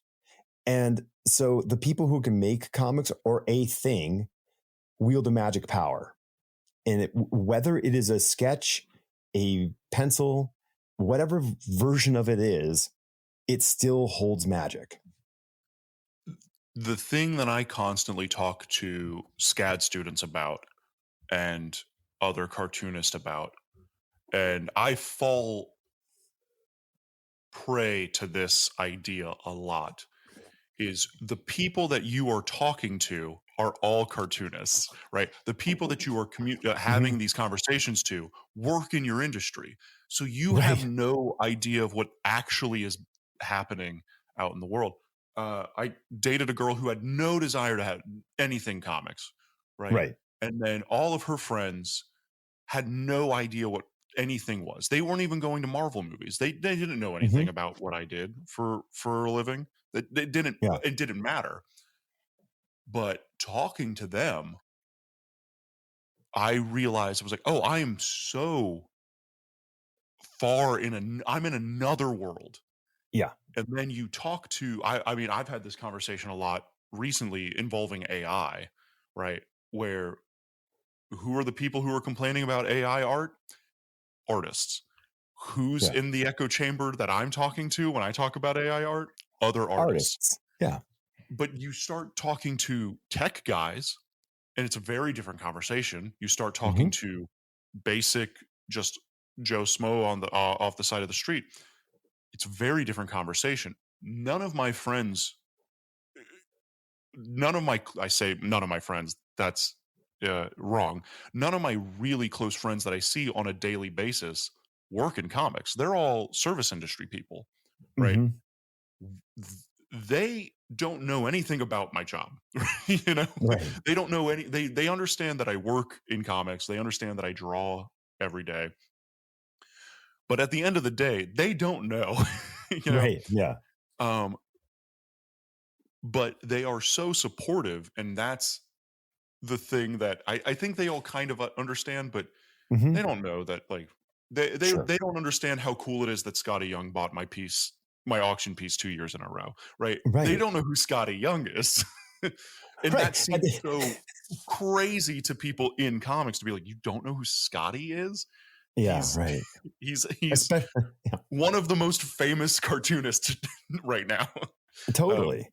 And so the people who can make comics or a thing wield a magic power. And whether it is a sketch, a pencil, whatever version of it is, it still holds magic. The thing that I constantly talk to SCAD students about and other cartoonists about, and I fall prey to this idea a lot, is the people that you are talking to are all cartoonists, right? The people that you are having these conversations to work in your industry. So you have no idea of what actually is happening out in the world. I dated a girl who had no desire to have anything comics, right? And then all of her friends had no idea what anything was. They weren't even going to Marvel movies. They didn't know anything about what I did for a living. It didn't matter. But talking to them, I realized, I was like, oh, I am so far I'm in another world. Yeah. And then you talk to, I mean, I've had this conversation a lot recently involving AI, right? Where who are the people who are complaining about AI art? Artists. Who's in the echo chamber that I'm talking to when I talk about AI art? Other artists. Yeah. But you start talking to tech guys, and it's a very different conversation. You start talking to basic, just Joe Smo on the off the side of the street. It's a very different conversation. None of my friends, I say none of my friends, that's wrong. None of my really close friends that I see on a daily basis work in comics. They're all service industry people, right? They don't know anything about my job. They don't know they understand that I work in comics. They understand that I draw every day. But at the end of the day, they don't know. But they are so supportive, and that's the thing that I think they all kind of understand, but they don't know that, like, they don't understand how cool it is that Scotty Young bought my auction piece 2 years in a row, right? They don't know who Scotty Young is. And that seems so crazy to people in comics to be like, you don't know who Scotty is? He's one of the most famous cartoonists right now. Totally.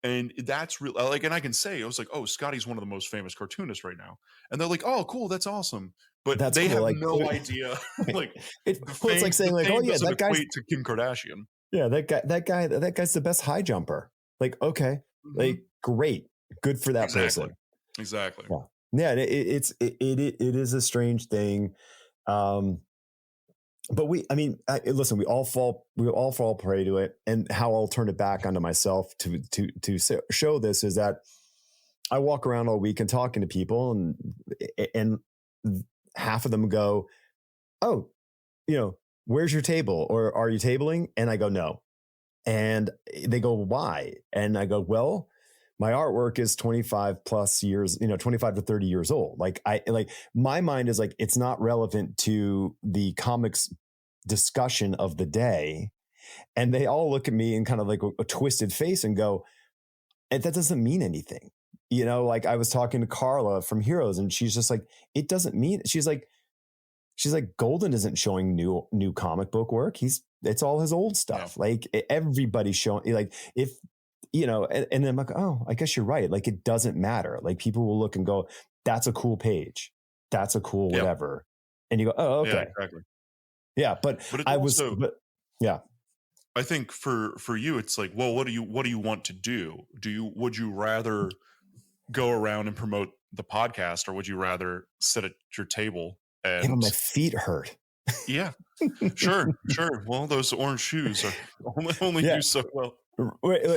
And that's real. Like, and I can say, I was like, oh, Scotty's one of the most famous cartoonists right now. And they're like, oh, cool. That's awesome. But they have no idea. Like, it's like saying, like, oh yeah, that guy's to Kim Kardashian. Yeah, that guy's the best high jumper. Like, okay, like, great, good for that person. Exactly. Yeah. It is a strange thing. But listen, we all fall prey to it. And how I'll turn it back onto myself to show this is that I walk around all week and talking to people, and half of them go, oh, where's your table? Or are you tabling? And I go, no. And they go, why? And I go, well, my artwork is 25 plus years, 25 to 30 years old. Like my mind is like, it's not relevant to the comics discussion of the day. And they all look at me in kind of like a twisted face and go, that doesn't mean anything. Like I was talking to Carla from Heroes, and she's just like, it doesn't mean, she's like, Golden isn't showing new comic book work. It's all his old stuff. Yeah. Like everybody's showing, like, if, and then I'm like, oh, I guess you're right. Like, it doesn't matter. Like, people will look and go, that's a cool page. That's a cool whatever. And you go, oh, okay. Yeah, exactly. Yeah. But yeah. I think for you, it's like, well, what do you want to do? Would you rather go around and promote the podcast, or would you rather sit at your table Yeah, but and my feet hurt. yeah, sure, sure. Well, those orange shoes are only Yeah. do so well.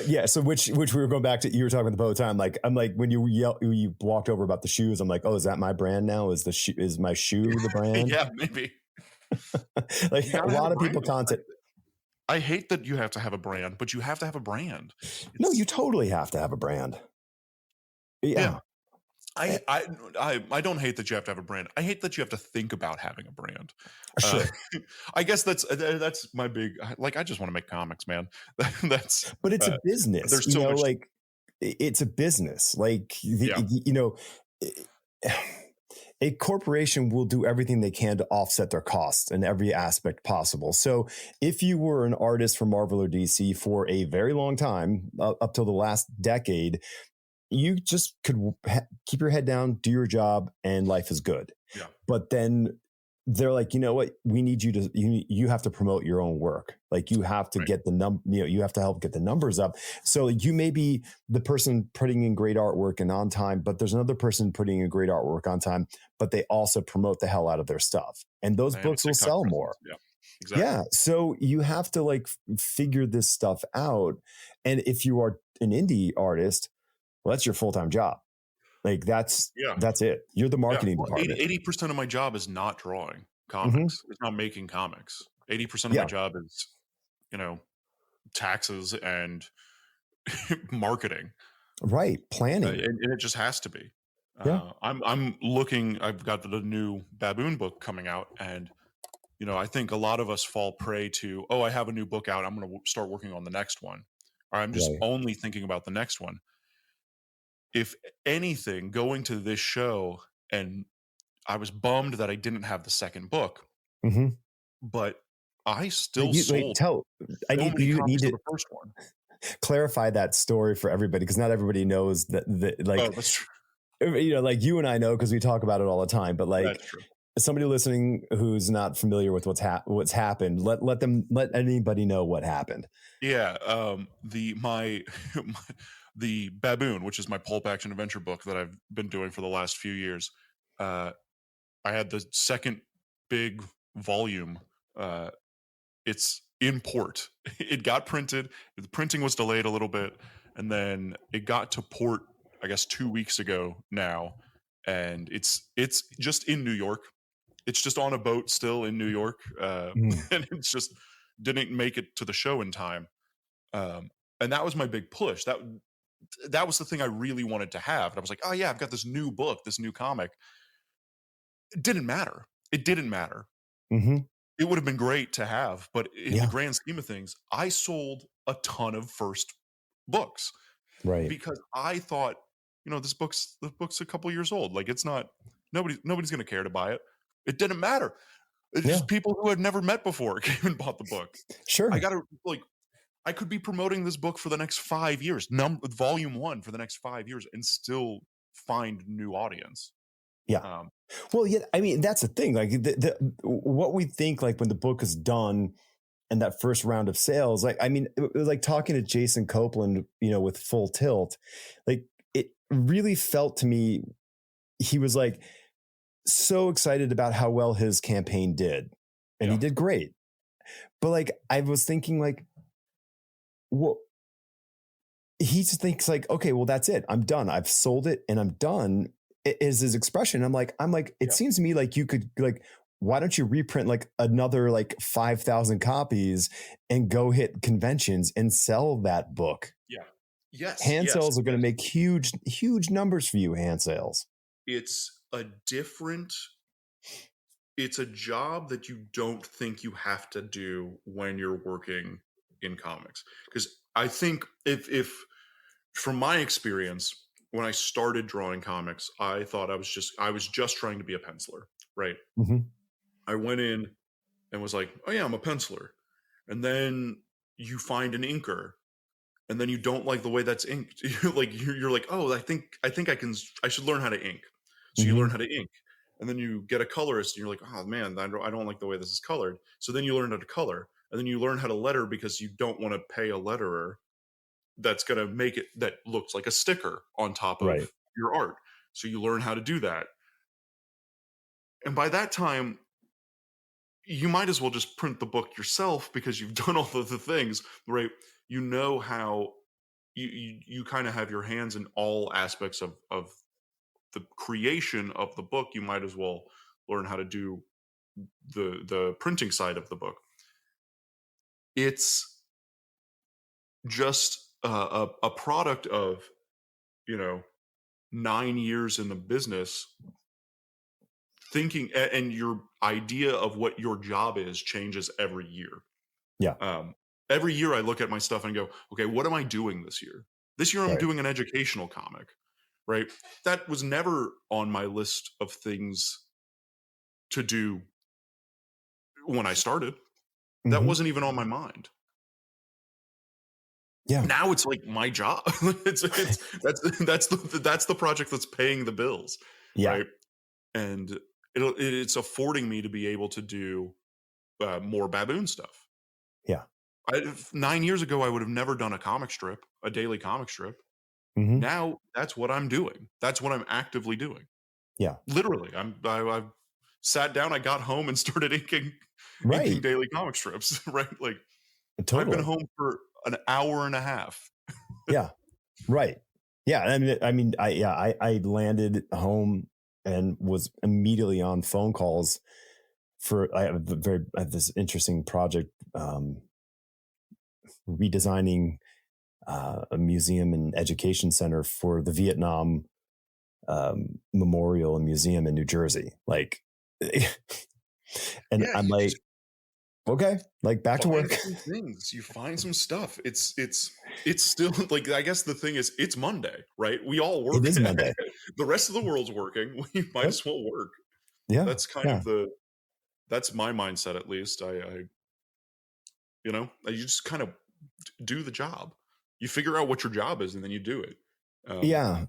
Yeah. So which we were going back to, you were talking about the whole time. Like, I'm like, when you walked over about the shoes, I'm like, oh, is that my brand now? Is my shoe the brand? Yeah, maybe. Like, You a gotta have lot a of people brand. content. I hate that you have to have a brand, but you have to have a brand. No, It's you totally have to have a brand. Yeah. I, I I don't hate that you have to have a brand. I hate that you have to think about having a brand. Sure. I guess that's my big like. I just want to make comics, man. That's But it's a business, there's so much. like, it's a business. Like, Yeah. A corporation will do everything they can to offset their costs in every aspect possible. So if you were an artist for Marvel or DC for a very long time, up till the last decade, you just could keep your head down, do your job, and life is good. Yeah. But then they're like, you know what? We need you to, you have to promote your own work. Like, you have to Right. get you have to help get the numbers up. So you may be the person putting in great artwork and on time, but there's another person putting in great artwork on time, but they also promote the hell out of their stuff. And those They have a books will TikTok sell presence. more. Yeah. Exactly. Yeah. So you have to like figure this stuff out. And if you are an indie artist, well, that's your full-time job. Like, that's it. You're the marketing department. 80% of my job is not drawing comics. It's not making comics. 80% of my job is, taxes and marketing. Right. Planning. And it just has to be. Yeah. I'm looking, I've got the new Baboon book coming out, and I think a lot of us fall prey to, I have a new book out, I'm going to start working on the next one. Or I'm just only thinking about the next one. If anything, going to this show, and I was bummed that I didn't have the second book, but I still sold. I need copies to of the first one. Clarify that story for everybody, because not everybody knows that. Like, that's true. Like, you and I know because we talk about it all the time. But like, That's true. Somebody listening who's not familiar with what's happened, let anybody know what happened. Yeah, the Baboon, which is my pulp action adventure book that I've been doing for the last few years. I had the second big volume. It's in port. It got printed. The printing was delayed a little bit, and then it got to port, I guess, 2 weeks ago now, and it's just in New York. It's just on a boat still in New York, and it's just didn't make it to the show in time. And that was my big push. That was the thing I really wanted to have. And I was like, oh yeah, I've got this new book, this new comic. It didn't matter. It would have been great to have, but in the grand scheme of things, I sold a ton of first books, right? Because I thought, the book's a couple years old. Like, it's not nobody's going to care to buy it. It didn't matter. It's just people who had never met before came and bought the book. Sure. I could be promoting this book for the next 5 years, volume 1 for the next 5 years, and still find new audience. Yeah. Well, yeah. I mean, that's the thing. Like, what we think, like, when the book is done and that first round of sales, like, I mean, it was like talking to Jason Copeland, with Full Tilt. Like, it really felt to me, he was like so excited about how well his campaign did, and he did great. But like, I was thinking, like, well, he just thinks like, okay, well, that's it. I'm done. I've sold it and I'm done, is his expression. I'm like, it seems to me like you could, like, why don't you reprint like another like 5,000 copies and go hit conventions and sell that book? Yeah. Yes. Hand sales are going to make huge numbers for you. Hand sales. It's a job that you don't think you have to do when you're working in comics. Because I think if from my experience, when I started drawing comics, I thought I was just trying to be a penciler, right? I went in and was like, oh yeah, I'm a penciler. And then you find an inker, and then you don't like the way that's inked. You're like, oh, I think I should learn how to ink. So you learn how to ink, and then you get a colorist, and you're like, oh man, I don't like the way this is colored. So then you learn how to color, and then you learn how to letter, because you don't want to pay a letterer that's going to make it that looks like a sticker on top of your art. So you learn how to do that. And by that time, you might as well just print the book yourself because you've done all of the things, right? You know how you kind of have your hands in all aspects of the creation of the book. You might as well learn how to do the printing side of the book. It's just a product of 9 years in the business, thinking, and your idea of what your job is changes every year. Yeah. Every year I look at my stuff and go, okay, what am I doing this year? This year I'm Right. doing an educational comic, right? That was never on my list of things to do when I started. That Mhm. wasn't even on my mind. Yeah. Now it's like my job. That's the project that's paying the bills, Yeah. right? And it's affording me to be able to do more baboon stuff. Yeah. 9 years ago, I would have never done a comic strip, a daily comic strip. Mhm. Now that's what I'm doing. That's what I'm actively doing. Yeah. Literally, I sat down, I got home and started inking Right. daily comic strips. Right, like I've Totally. been home for an hour and a half. Yeah. Right. Yeah. I landed home and was immediately on phone calls I have this interesting project, redesigning a museum and education center for the Vietnam Memorial and Museum in New Jersey. Like, and Yeah, I'm you like, just okay, like back to find work. some things. You find some stuff. It's still like, I guess the thing is, it's Monday, right? We all work. It is Monday. The rest of the world's working. We might Yep. as well work. Yeah. That's kind of that's my mindset, at least. You just kind of do the job. You figure out what your job is and then you do it. Yeah.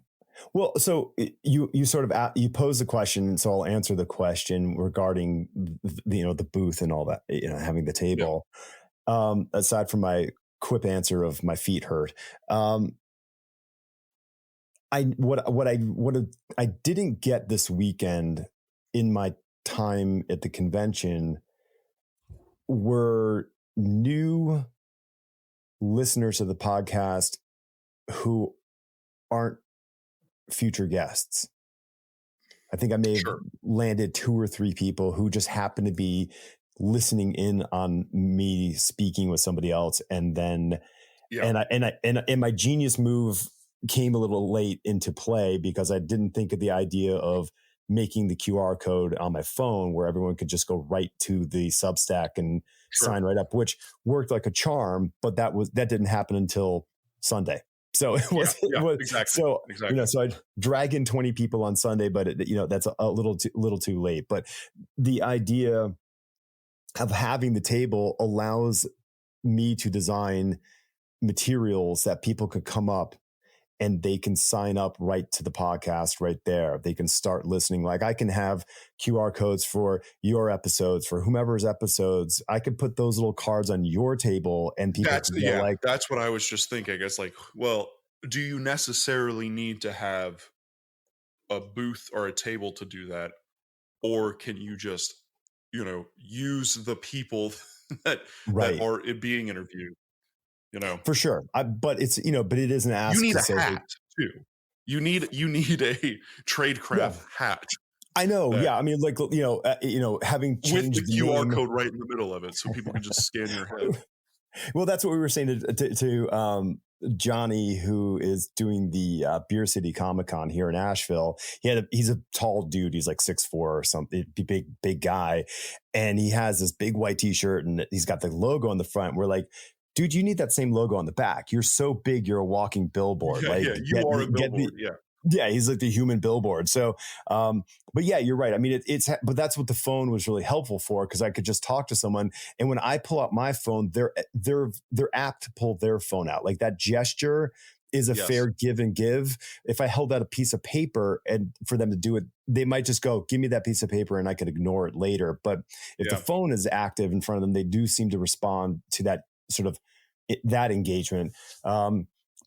Well, so you sort of you pose the question, so I'll answer the question regarding the booth and all that, having the table. Yeah. Aside from my quip answer of my feet hurt, what I didn't get this weekend in my time at the convention were new listeners of the podcast who aren't future guests. I think I may have landed 2 or 3 people who just happen to be listening in on me speaking with somebody else. And then, and my genius move came a little late into play because I didn't think of the idea of making the QR code on my phone where everyone could just go right to the Substack and sign right up, which worked like a charm, but that didn't happen until Sunday. So it was, exactly. So, exactly. So I'd drag in 20 people on Sunday, but that's a little too late. But the idea of having the table allows me to design materials that people could come up and they can sign up right to the podcast right there. They can start listening. Like I can have QR codes for your episodes, for whomever's episodes. I could put those little cards on your table and people that's what I was just thinking. It's like, well, do you necessarily need to have a booth or a table to do that? Or can you just, use the people that are being interviewed? For sure. But it's, but it is an ask. You need a hat too. You need a Tradecraft hat. I know. Yeah. I mean, like, having changed with the QR code right in the middle of it so people can just scan your head. Well, that's what we were saying to Johnny, who is doing the Beer City Comic-Con here in Asheville. He's a tall dude. He's like 6'4" or something, big guy. And he has this big white t-shirt and he's got the logo on the front. We're like, dude, you need that same logo on the back. You're so big. You're a walking billboard. You are a billboard. Yeah, he's like the human billboard. So, but yeah, you're right. I mean, but that's what the phone was really helpful for, because I could just talk to someone, and when I pull out my phone, they're apt to pull their phone out. Like that gesture is a fair give and give. If I held out a piece of paper and for them to do it, they might just go, "Give me that piece of paper," and I could ignore it later. But if the phone is active in front of them, they do seem to respond to that sort of that engagement.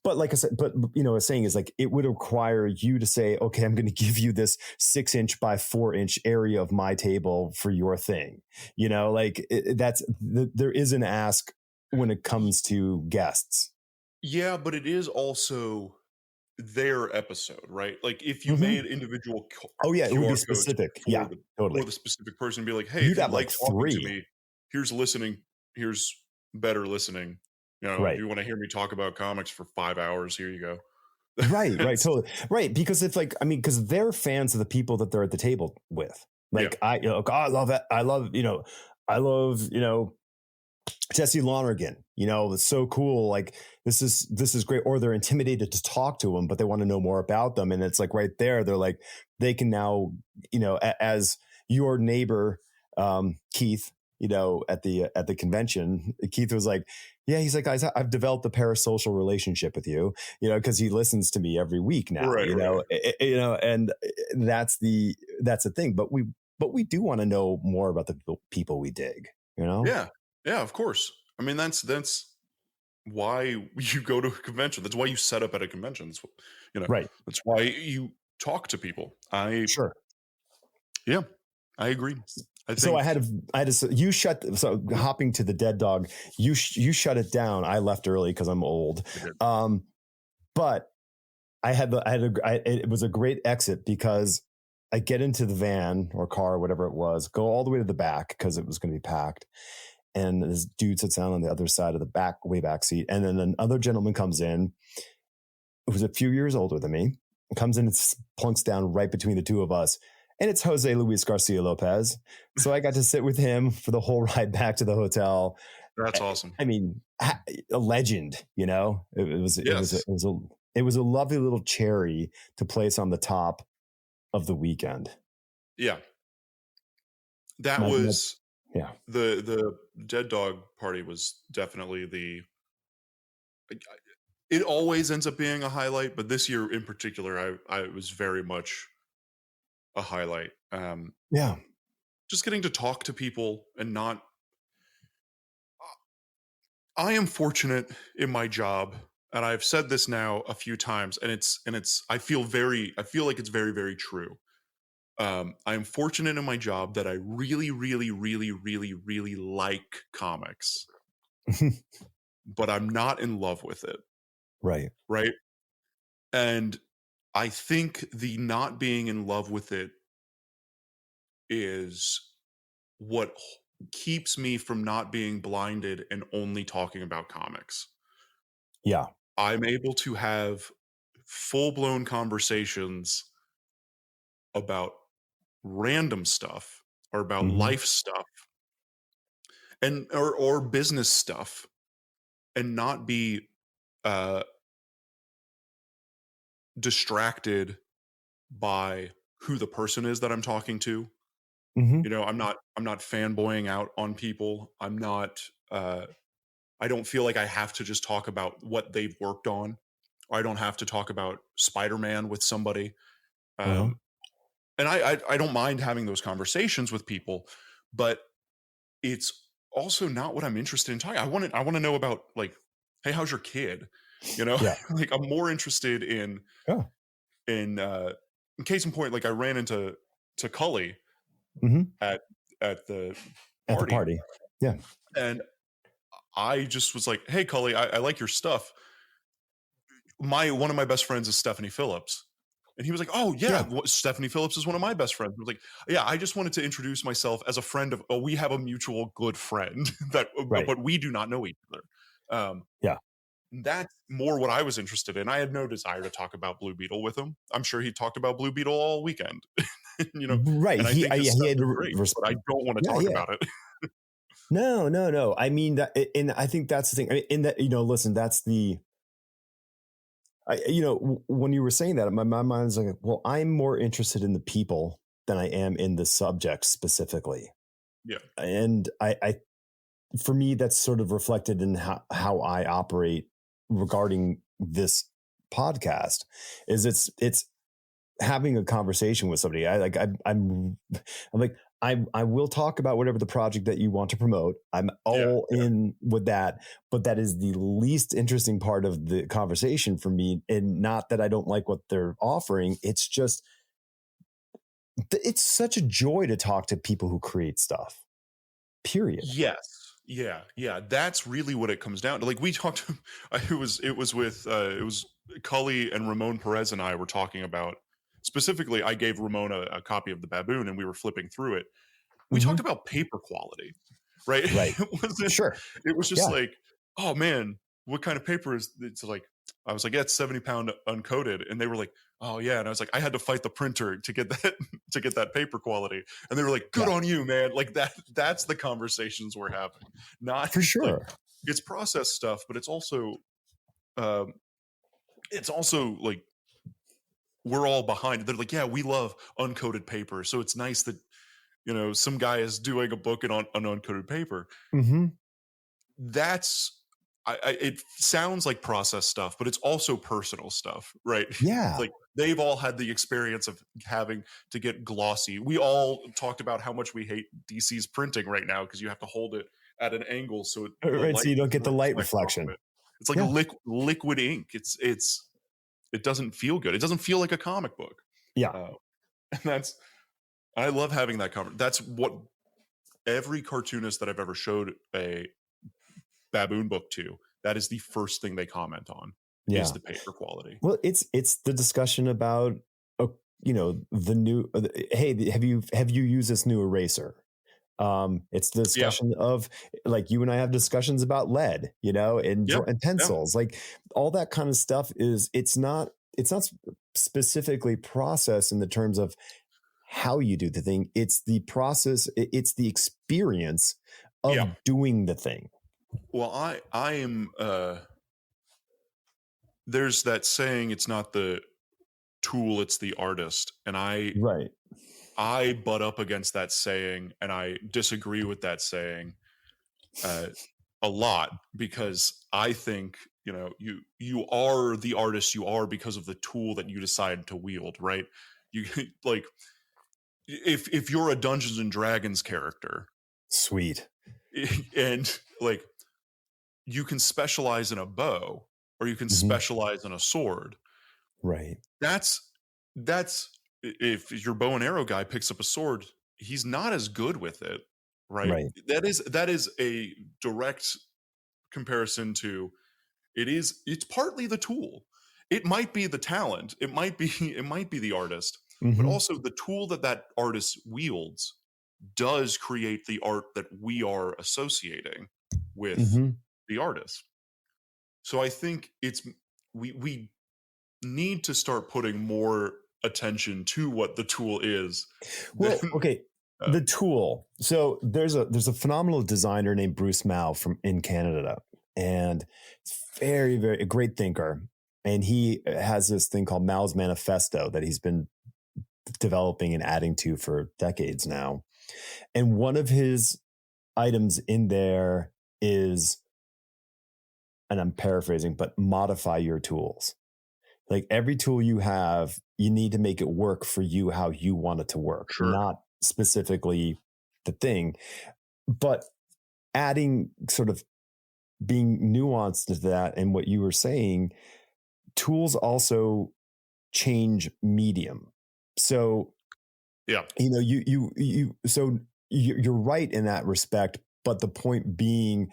but like I said, but you know, what I'm saying is like it would require you to say, okay, I'm going to give you this 6-inch by 4-inch area of my table for your thing. You know, like there is an ask when it comes to guests. Yeah, but it is also their episode, right? Like if you Mm-hmm. made individual Oh yeah, it would be QR codes specific. for Yeah, the totally. specific person, be like, hey, You'd if you have like like talking to 3. me, here's listening, here's better listening. You know, if Right. you want to hear me talk about comics for 5 hours, here you go. Right, totally. Right, because it's like, I mean, because they're fans of the people that they're at the table with. Like, Yeah. I love it. I love, Jesse Lonergan, it's so cool. Like this is great. Or they're intimidated to talk to them, but they want to know more about them. And it's like right there, they're like, they can now, as your neighbor, Keith, at the convention, Keith was like, yeah, he's like, guys, I've developed a parasocial relationship with you, because he listens to me every week now, Right. and that's the thing. But we do want to know more about the people we dig, Yeah. Yeah, of course. I mean, that's why you go to a convention. That's why you set up at a convention. That's right. That's why you talk to people. Sure. Yeah, I agree. So I had to, you hopping to the Dead Dog, you shut it down. I left early because I'm old. But it was a great exit because I get into the van or car or whatever it was, go all the way to the back because it was going to be packed. And this dude sits down on the other side of the way back seat. And then another gentleman comes in who's a few years older than me, comes in and plunks down right between the two of us. And it's Jose Luis Garcia Lopez. So I got to sit with him for the whole ride back to the hotel. That's awesome. I mean, a legend, it was a lovely little cherry to place on the top of the weekend. Yeah. That was the Dead Dog party was definitely it always ends up being a highlight, but this year in particular, I was very much a highlight. Just getting to talk to people and not. I am fortunate in my job, and I've said this now a few times, and it's. I feel like it's very, very true. I am fortunate in my job that I really, really, really, really, really like comics, but I'm not in love with it. Right. Right. And I think the not being in love with it is what keeps me from not being blinded and only talking about comics. Yeah. I'm able to have full-blown conversations about random stuff or about life stuff and or business stuff and not be distracted by who the person is that I'm talking to. I'm not fanboying out on people. I'm not I don't feel like I have to just talk about what they've worked on. Or I don't have to talk about Spider-Man with somebody. And I don't mind having those conversations with people, but it's also not what I'm interested in talking. I want to know about, like, hey, how's your kid? Like I'm more interested in case in point, like I ran into Cully at the party. Yeah. And I just was like, hey, Cully, I like your stuff. One of my best friends is Stephanie Phillips. And he was like, oh, yeah. Stephanie Phillips is one of my best friends. I was like, yeah, I just wanted to introduce myself as a friend of, we have a mutual good friend but we do not know each other. That's more what I was interested in. I had no desire to talk about Blue Beetle with him. I'm sure he talked about Blue Beetle all weekend. Right. And I think his stuff is great, but I don't want to talk about it. No. I mean, and I think that's the thing. I mean, in that, listen, that's the, when you were saying that, my mind is like, well, I'm more interested in the people than I am in the subject specifically. Yeah. And I for me, that's sort of reflected in how I operate regarding this podcast. Is it's having a conversation with somebody. I'm like, I will talk about whatever the project that you want to promote. I'm Yeah, all in with that, but that is the least interesting part of the conversation for me. And not that I don't like what they're offering. It's just, it's such a joy to talk to people who create stuff, period. yes, yeah. That's really what it comes down to. Like we talked, it was Cully and Ramon Perez and I were talking about specifically. I gave Ramon a copy of the Baboon, and we were flipping through it. We talked Mm-hmm. about paper quality, right? Right. Sure. It was just Yeah. like, oh man, what kind of paper is it's like I was like, yeah, it's 70 pound uncoated. And they were like, oh yeah. And I was like, I had to fight the printer to get that to get that paper quality. And they were like, good Yeah. on you, man. Like that's the conversations we're having. Not For like sure. it's process stuff, but um it's also like we're all behind. They're like, yeah, we love uncoated paper. So it's nice that some guy is doing a book on uncoated paper. Mm-hmm. That's it sounds like process stuff, but it's also personal stuff, right? Yeah. Like they've all had the experience of having to get glossy. We all talked about how much we hate DC's printing right now because you have to hold it at an angle so the Right. So light you don't get the light reflects off of reflection. it. It's like Yeah. liquid ink. It doesn't feel good. It doesn't feel like a comic book. Yeah. And I love having that cover. That's what every cartoonist that I've ever showed a Baboon book to, that is the first thing they comment on is the paper quality. Well, it's the discussion about the new hey, have you used this new eraser? It's the discussion of like you and I have discussions about lead, and Yeah, and pencils, like all that kind of stuff is it's not specifically process in the terms of how you do the thing. It's the process. It's the experience of yeah. doing the thing. Well, I am. There's that saying, "It's not the tool, it's the artist," and Right. I butt up against that saying, and I disagree with that saying a lot because I think you are the artist you are because of the tool that you decide to wield, right? You like if you're a Dungeons and Dragons character, Sweet. and like you can specialize in a bow or you can specialize in a sword. Right. That's if your bow and arrow guy picks up a sword, he's not as good with it, right? Right. That is a direct comparison to it's partly the tool. It might be the talent, it might be the artist, but Mm-hmm. also the tool that artist wields does create the art that we are associating with Mm-hmm. the artist. So I think we need to start putting more attention to what the tool is. Well, okay. The tool. So there's a phenomenal designer named Bruce Mao in Canada, and it's very, very a great thinker. And he has this thing called Mao's Manifesto that he's been developing and adding to for decades now. And one of his items in there is, and I'm paraphrasing, but modify your tools. Like every tool you have, you need to make it work for you how you want it to work, Sure. not specifically the thing, but adding sort of being nuanced to that. And what you were saying, tools also change medium. So, Yeah. So you're right in that respect. But the point being,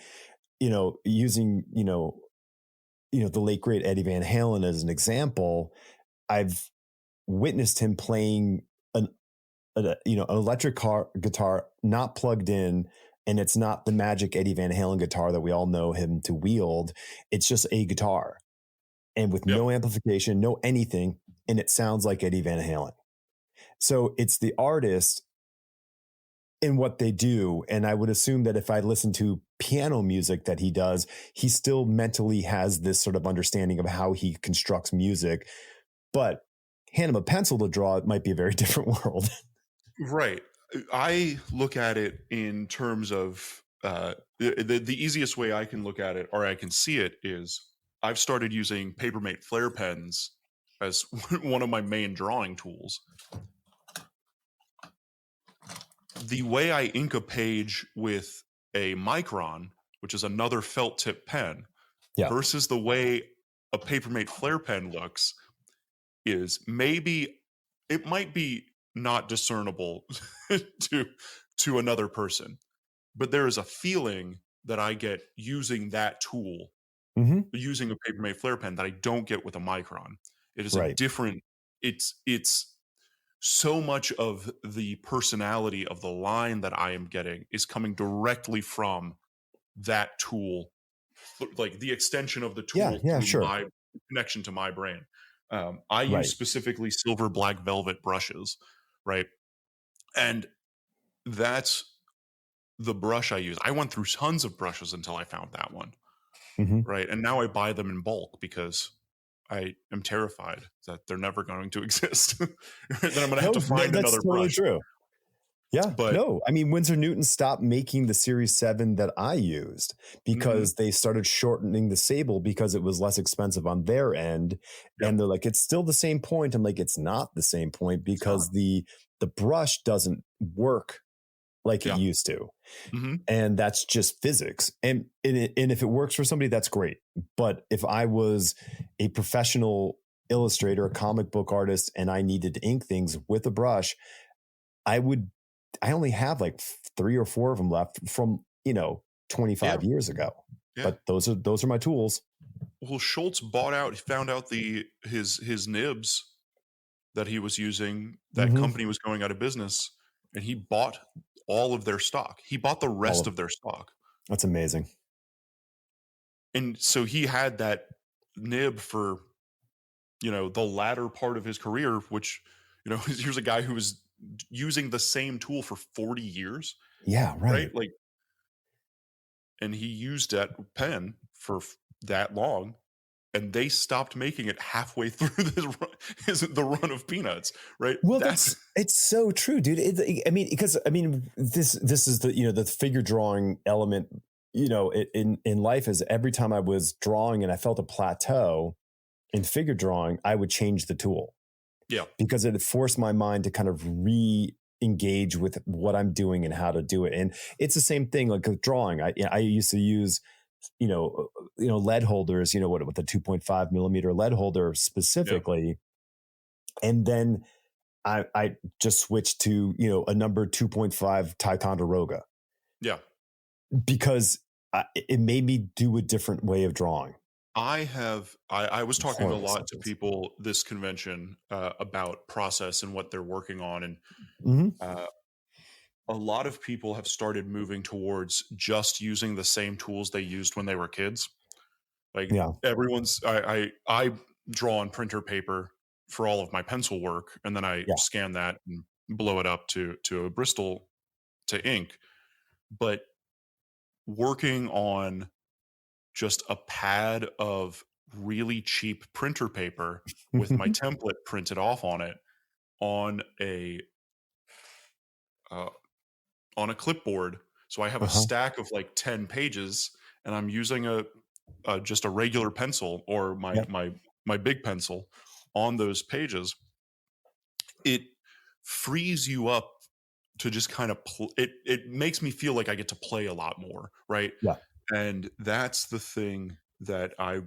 using, the late great Eddie Van Halen as an example, I've witnessed him playing an electric guitar not plugged in, and it's not the magic Eddie Van Halen guitar that we all know him to wield. It's just a guitar, and with no amplification, no anything, and it sounds like Eddie Van Halen. So it's the artist in what they do. And I would assume that if I listen to piano music that he does, he still mentally has this sort of understanding of how he constructs music. But hand him a pencil to draw, it might be a very different world. Right. I look at it in terms of the easiest way I can look at it, or I can see it, is I've started using Papermate Flare pens as one of my main drawing tools. the way I ink a page with a Micron, which is another felt tip pen, Yeah. versus the way a Papermate Flare pen looks is maybe it might be not discernible to another person, but there is a feeling that I get using that tool, Mm-hmm. using a Papermate Flare pen, that I don't get with a Micron. It is a Right. different. It's so much of the personality of the line that I am getting is coming directly from that tool, like the extension of the Yeah. tool Yeah. through Sure. my connection to my brain. I use Right. specifically silver black velvet brushes, right? And that's the brush I use. I went through tons of brushes until I found that one, Mm-hmm. right? And now I buy them in bulk because I am terrified that they're never going to exist. Then I'm going to have to find That's another totally brush. true. Yeah, But no, I mean, Winsor Newton stopped making the Series 7 that I used because they started shortening the Sable because it was less expensive on their end. Yep. And they're like, it's still the same point. I'm like, it's not the same point because the brush doesn't work like it used to. Mm-hmm. And that's just physics. And if it works for somebody, that's great. But if I was a professional illustrator, a comic book artist, and I needed to ink things with a brush, I only have like 3 or 4 of them left from, 25 years ago. Yeah. But those are my tools. Well, Schultz found out his nibs that he was using, that company was going out of business, and he bought all of their stock. He bought the rest of their stock. That's amazing. And so he had that nib for, the latter part of his career, which, here's a guy who was using the same tool for 40 years. Yeah, right. Like, and he used that pen for that long, and they stopped making it halfway through the run of Peanuts, right? Well, it's so true, dude. This is the figure drawing element, in life is every time I was drawing and I felt a plateau in figure drawing, I would change the tool. Yeah. Because it forced my mind to kind of re-engage with what I'm doing and how to do it. And it's the same thing like with drawing. I used to use, lead holders, with the 2.5 millimeter lead holder specifically. Yeah. And then I just switched to, a number 2.5 Ticonderoga. Yeah. Because it made me do a different way of drawing. I was talking a lot to people this convention about process and what they're working on. And a lot of people have started moving towards just using the same tools they used when they were kids. Like I draw on printer paper for all of my pencil work, and then I scan that and blow it up to a Bristol to ink. But working on just a pad of really cheap printer paper with my template printed off on it on a clipboard. So I have a stack of like 10 pages, and I'm using just a regular pencil or my big pencil on those pages. It frees you up to just kind of it makes me feel like I get to play a lot more, right? Yeah. And that's the thing that I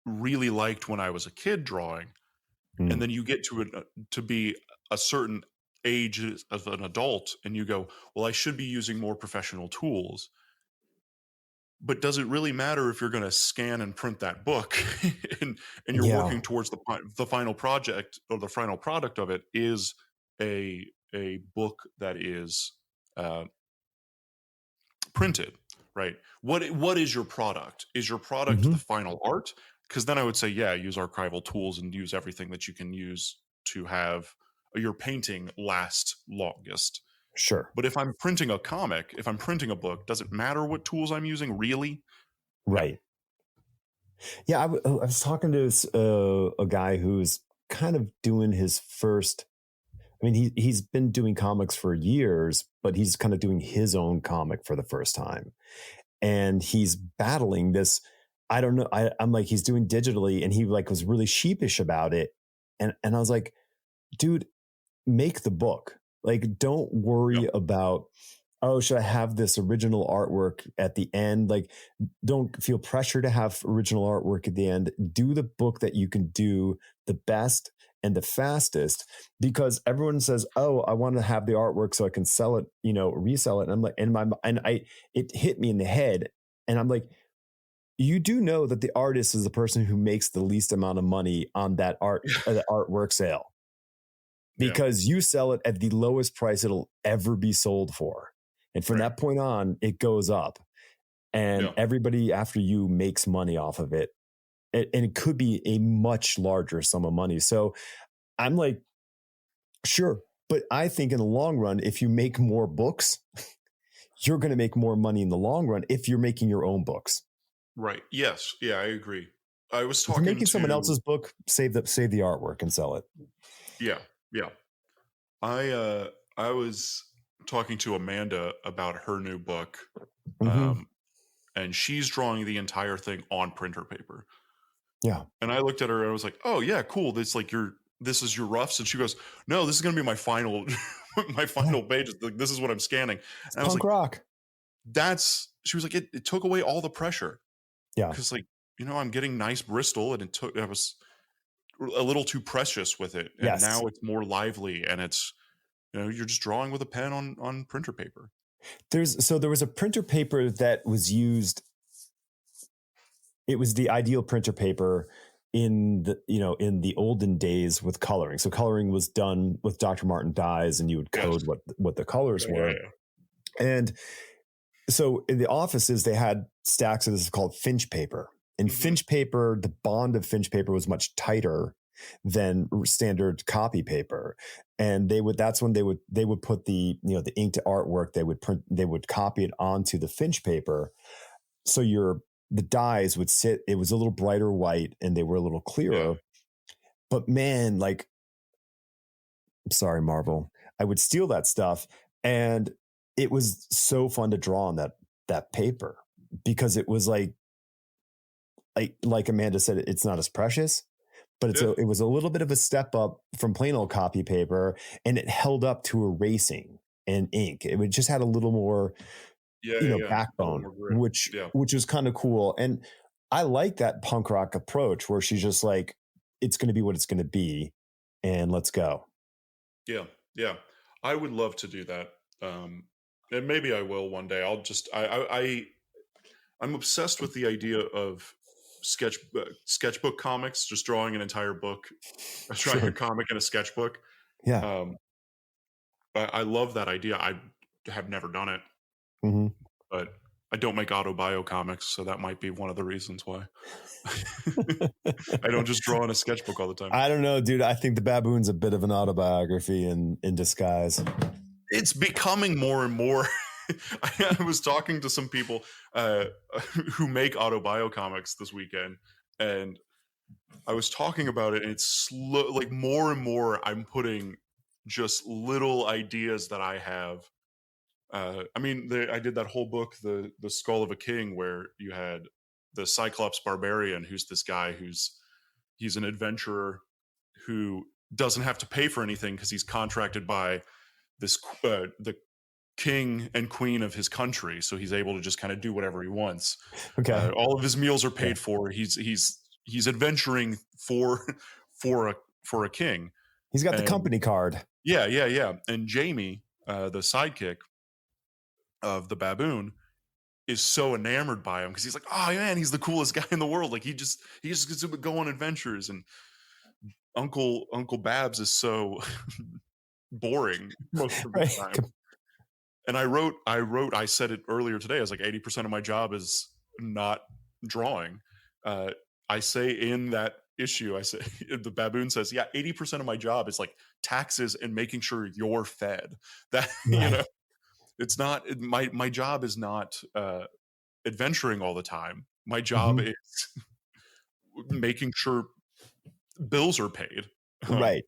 really liked when I was a kid drawing. And then you get to be a certain age of an adult, and you go, well, I should be using more professional tools. But does it really matter if you're going to scan and print that book and you're working towards the final project, or the final product of it is a book that is printed, right? What is your product? Is your product the final art? Because then I would say, use archival tools and use everything that you can use to have your painting last longest. Sure. But if I'm printing a comic, if I'm printing a book, does it matter what tools I'm using, really? Right. Yeah, I was talking to a guy who's kind of doing his first. I mean, he's been doing comics for years, but he's kind of doing his own comic for the first time, and he's battling this. I don't know. I'm like, he's doing digitally, and he like was really sheepish about it, and I was like, dude, make the book. Like, don't Yep. worry about, oh, should I have this original artwork at the end? Like, don't feel pressure to have original artwork at the end. Do the book that you can do the best and the fastest, because everyone says, oh, I want to have the artwork so I can sell it, resell it. And I'm like, it hit me in the head. And I'm like, you do know that the artist is the person who makes the least amount of money on that the artwork sale, Yeah. because you sell it at the lowest price it'll ever be sold for. And from Right. that point on, it goes up. And Yeah. everybody after you makes money off of it. And it could be a much larger sum of money. So I'm like, sure. But I think in the long run, if you make more books, you're going to make more money in the long run if you're making your own books. Right. Yes. Yeah, I agree. I was If you're talking making someone to else's book, save the artwork and sell it. yeah, yeah. I was talking to Amanda about her new book, Mm-hmm. um, and she's drawing the entire thing on printer paper. Yeah. And I looked at her and I was like, "Oh yeah, cool. This is your roughs." And she goes, "No, this is gonna be my final my Yeah. final pages. Like, this is what I'm scanning." It's And I was punk like, rock. she was like, it took away all the pressure. Yeah. Because like, I'm getting nice Bristol and I was a little too precious with it. And Yes. now it's more lively and it's you're just drawing with a pen on printer paper. There was a printer paper that was used. It was the ideal printer paper in the olden days with coloring. So coloring was done with Dr. Martin dyes, and you would Yes. code what the colors Yeah, were. yeah, And so in the offices, they had stacks of this called Finch paper. And Finch paper, the bond of Finch paper was much tighter than standard copy paper. And that's when they would put the inked artwork, they would copy it onto the Finch paper. So the dyes would sit, it was a little brighter white and they were a little clearer. Yeah. But man, like, I'm sorry, Marvel, I would steal that stuff. And it was so fun to draw on that paper, because it was like Amanda said, it's not as precious, but it was a little bit of a step up from plain old copy paper, and it held up to erasing and ink. It just had a little more, Yeah. backbone, More grit. which was kind of cool. And I like that punk rock approach where she's just like, it's going to be what it's going to be, and let's go. Yeah. I would love to do that. And maybe I will one day. I'm obsessed with the idea of sketchbook comics, just drawing an entire book, drawing a comic in a sketchbook. Yeah. I love that idea. I have never done it, Mm-hmm. but I don't make autobio comics, so that might be one of the reasons why. I don't just draw in a sketchbook all the time. I don't know, dude. I think The Baboon's a bit of an autobiography in disguise. It's becoming more and more. I was talking to some people who make autobio comics this weekend, and I was talking about it, and it's like more and more I'm putting just little ideas that I have. I mean, I did that whole book, the Skull of a King, where you had the Cyclops Barbarian, who's this guy he's an adventurer who doesn't have to pay for anything because he's contracted by the king and queen of his country, so he's able to just kind of do whatever he wants. Okay. All of his meals are paid for. He's adventuring for a king. He's got the company card. Yeah. And Jamie, the sidekick of the baboon, is so enamored by him because he's like, oh man, he's the coolest guy in the world. Like he just gets to go on adventures, and Uncle Babs is so boring most of the time. And I said it earlier today. I was like, 80% of my job is not drawing. I say in that issue, I say the baboon says, yeah, 80% of my job is like taxes and making sure you're fed. That Right. it's not my job is not adventuring all the time. My job is making sure bills are paid. Right.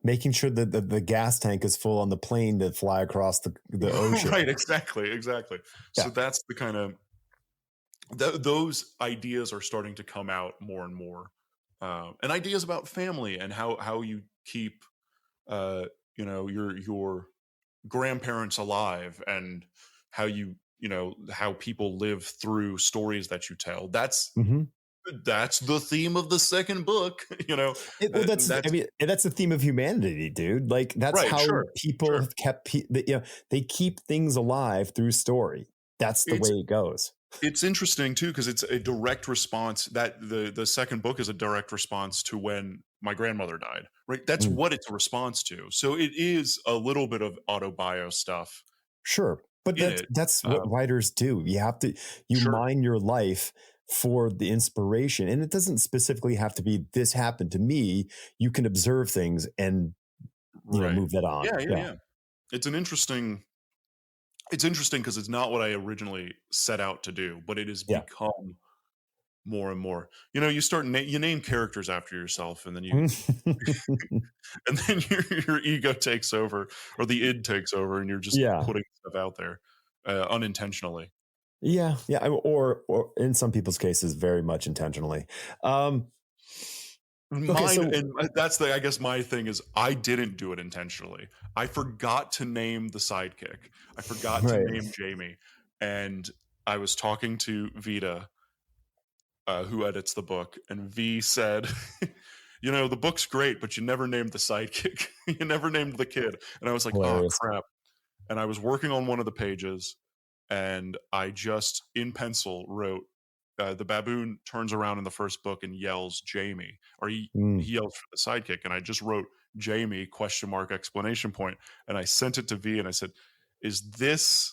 Making sure that the gas tank is full on the plane to fly across the ocean. Right, exactly. Yeah. So that's the kind of those ideas are starting to come out more and more, and ideas about family and how you keep your grandparents alive and how how people live through stories that you tell. Hmm. That's the theme of the second book. Well, And I that's mean, that's the theme of humanity, dude. Like that's right. how Sure, people sure. have kept, they keep things alive through story. That's the way It's it goes. It's interesting too because it's a direct response that the second book is a direct response to when my grandmother died, right? That's Mm, what it's a response to. So it is a little bit of autobio stuff sure. But in it. that's what Um, writers do. You sure, mine your life for the inspiration. And it doesn't specifically have to be this happened to me. You can observe things and, right. move that on. Yeah, yeah, Yeah. yeah. It's an interesting. It's interesting because it's not what I originally set out to do, but it has Yeah. become more and more. You start you name characters after yourself, and then and then your ego takes over, or the id takes over, and you're just Yeah. putting stuff out there unintentionally. Yeah. Yeah. Or in some people's cases, very much intentionally. Um, okay. Mine, So, and that's I guess my thing is I didn't do it intentionally. I forgot to name the sidekick. I forgot to right. name Jamie, and I was talking to Vita, who edits the book, and V said, the book's great, but you never named the sidekick. You never named the kid. And I was like, oh, Hilarious. crap. And I was working on one of the pages, and I just, in pencil, wrote, the baboon turns around in the first book and yells Jamie, or Mm. he yells for the sidekick. And I just wrote Jamie, question mark, exclamation point. And I sent it to V and I said, is this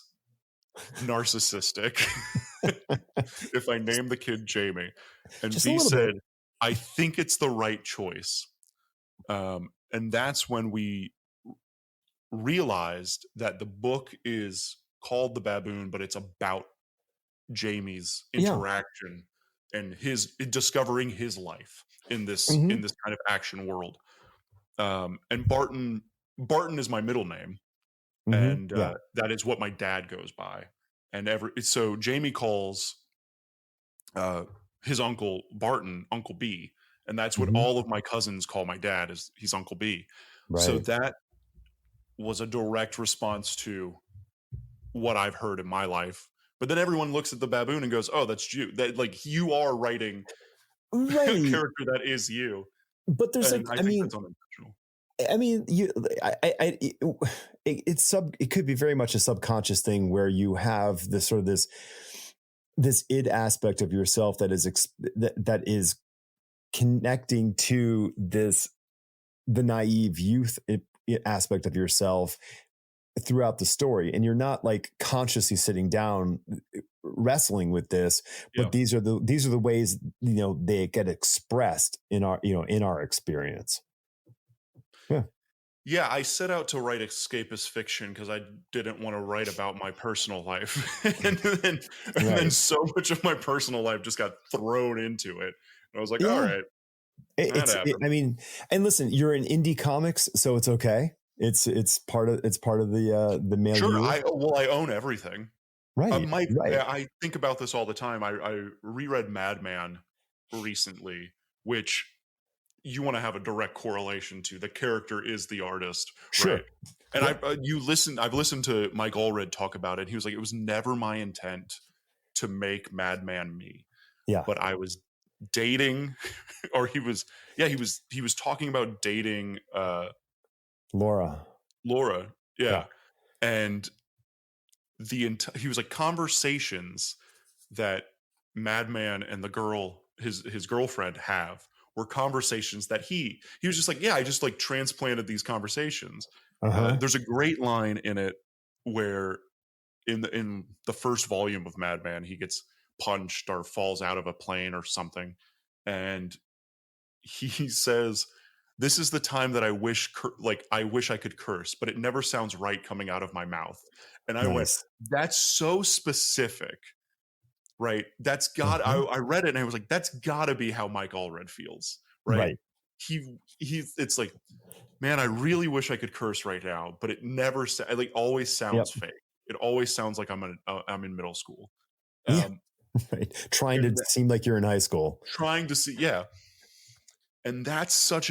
narcissistic if I name the kid Jamie? And Just a V little bit. said, I think it's the right choice. And that's when we realized that the book is called The Baboon, but it's about Jamie's Yeah. interaction and his discovering his life in this Hmm. in this kind of action world. And Barton is my middle name, Hmm. and Yeah. that is what my dad goes by. And so Jamie calls uh, his uncle Barton Uncle B, and that's what Hmm. all of my cousins call my dad, is he's Uncle B. So Right. that was a direct response to what I've heard in my life. But then everyone looks at the baboon and goes, "Oh, that's you." That, like, you are writing a Right. character that is you, But there's and like, I I think mean, that's unintentional. you, it could be very much a subconscious thing where you have this sort of this id aspect of yourself that is that is connecting to the naive youth aspect of yourself throughout the story, and you're not like consciously sitting down wrestling with this, Yeah. but these are the ways they get expressed in our in our experience. Yeah. Yeah, I set out to write escapist fiction because I didn't want to write about my personal life, and then Right. so much of my personal life just got thrown into it. And I was like, "All Yeah. right, that I happened." mean, and listen, you're in indie comics, so it's okay. It's part of the Sure, milieu. I own everything. Right. Right. I think about this all the time. I reread Madman recently, which you want to have a direct correlation to. The character is the artist, right? Sure. And Yep. I've listened to Mike Allred talk about it. He was like, it was never my intent to make Madman me, Yeah. but I was dating, or he was talking about dating Laura. Laura, Yeah. yeah, and he was like, conversations that Madman and the girl, his girlfriend, have were conversations that he was just like, yeah, I just like transplanted these conversations. Uh-huh. There's a great line in it where in the first volume of Madman, he gets punched or falls out of a plane or something, and he says, "This is the time that I wish I could curse, but it never sounds right coming out of my mouth." And I went, Nice. "That's so specific." Right? I Uh-huh. I read it and I was like, "That's gotta be how Mike Allred feels." Right? Right. It's like, "Man, I really wish I could curse right now, but it never it, like, always sounds Yep. fake. It always sounds like I'm in middle school." Yeah. Um, Right. Trying to and seem like you're in high school. trying to see, yeah. And that's such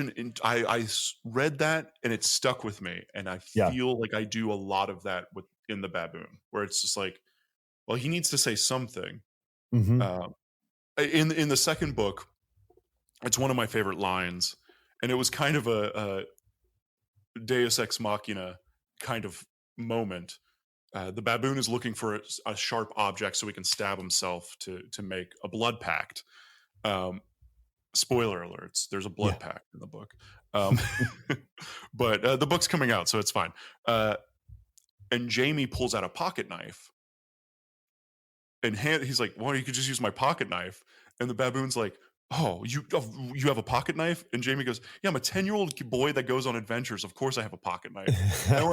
read that and it stuck with me, and I Yeah. feel like I do a lot of that with in the Baboon, where it's just like, well, he needs to say something. Hmm. Um, in the second book, it's one of my favorite lines, and it was kind of a Deus Ex Machina kind of moment. The Baboon is looking for a sharp object so he can stab himself to make a blood pact. Um, Spoiler alerts: there's a blood Yeah. pact in the book, um, but the book's coming out, so it's fine. Uh, and Jamie pulls out a pocket knife, and he's like, "Well, you could just use my pocket knife." And the Baboon's like, you have a pocket knife?" And Jamie goes, "Yeah, I'm a 10-year-old boy that goes on adventures. Of course, I have a pocket knife." And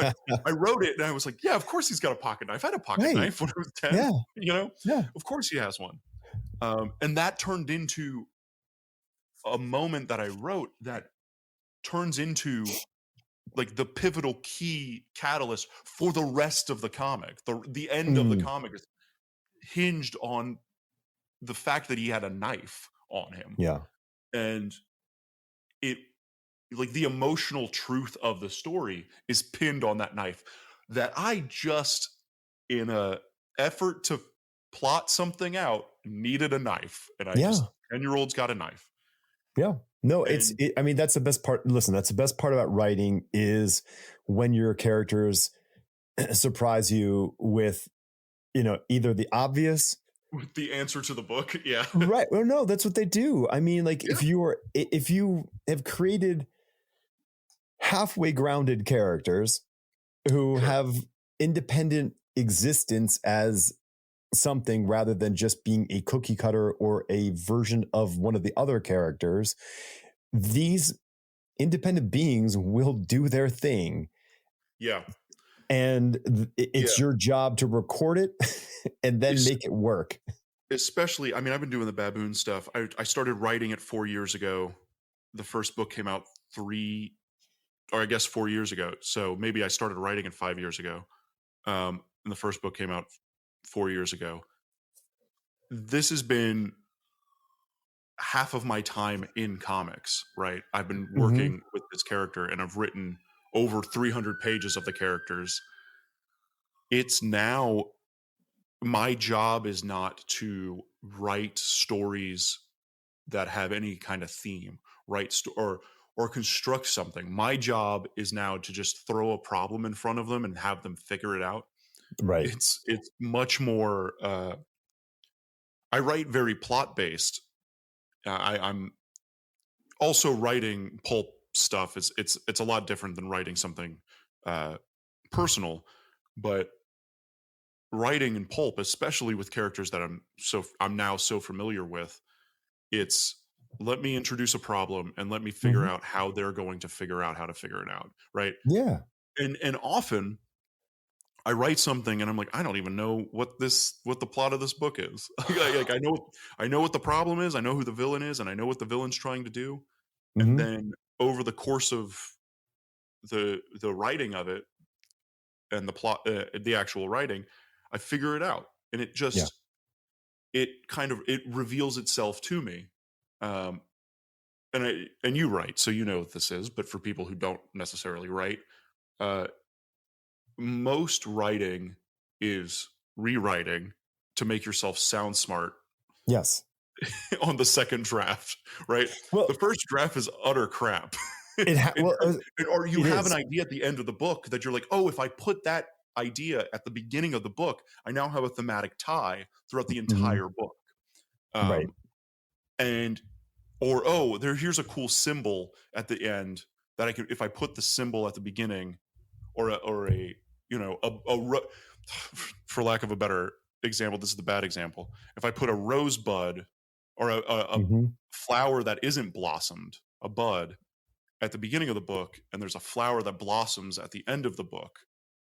I wrote it, and I was like, "Yeah, of course he's got a pocket knife. I had a pocket Right. knife when I was 10. Yeah. You know, Yeah. of course he has one." And that turned into a moment that I wrote that turns into like the pivotal key catalyst for the rest of the comic. The end of the Mm, comic is hinged on the fact that he had a knife on him. yeah. And it like the emotional truth of the story is pinned on that knife that I just in a effort to plot something out needed a knife, and I just Yeah. 10-year-olds got a knife. Yeah. No, And I mean, that's the best part. Listen, that's the best part about writing is when your characters surprise you with, either the obvious. with the answer to the book, yeah. Right. Well, no, that's what they do. I mean, like Yeah, if you have created halfway grounded characters who sure. have independent existence as something rather than just being a cookie cutter or a version of one of the other characters, these independent beings will do their thing. Yeah. And Yeah. it's your job to record it and then Es make it work. especially I mean, I've been doing the Baboon stuff. I started writing it 4 years ago. The first book came out 3 or I guess 4 years ago. So maybe I started writing it 5 years ago. And the first book came out 4 years ago. This has been half of my time in comics, right? I've been Hmm. working with this character and I've written over 300 pages of the characters. It's now my job is not to write stories that have any kind of theme, right? Or construct something. My job is now to just throw a problem in front of them and have them figure it out. Right. It's much more. I write very plot based. I'm also writing pulp stuff. It's a lot different than writing something uh, personal, but writing in pulp, especially with characters that I'm now so familiar with, it's let me introduce a problem and let me figure Hmm. out how they're going to figure out how to figure it out, right? Yeah. And often I write something and I'm like, I don't even know what the plot of this book is. Like I know what the problem is, I know who the villain is, and I know what the villain's trying to do. And Hmm. then over the course of the writing of it and the plot, the actual writing, I figure it out, and Yeah. it kind of it reveals itself to me. Um, and you write, so you know what this is. But for people who don't necessarily write, uh, most writing is rewriting to make yourself sound smart Yes. on the second draft, right? The Well, first draft is utter crap. And well, or you it have an is. idea at the end of the book that you're like, oh, if I put that idea at the beginning of the book, I now have a thematic tie throughout the Hmm. entire book. Right. Um, and or oh, here's a cool symbol at the end that I can if I put the symbol at the beginning or a you know for lack of a better example, this is the bad example. If I put a rosebud or a Hmm. flower that isn't blossomed, a bud at the beginning of the book, and there's a flower that blossoms at the end of the book,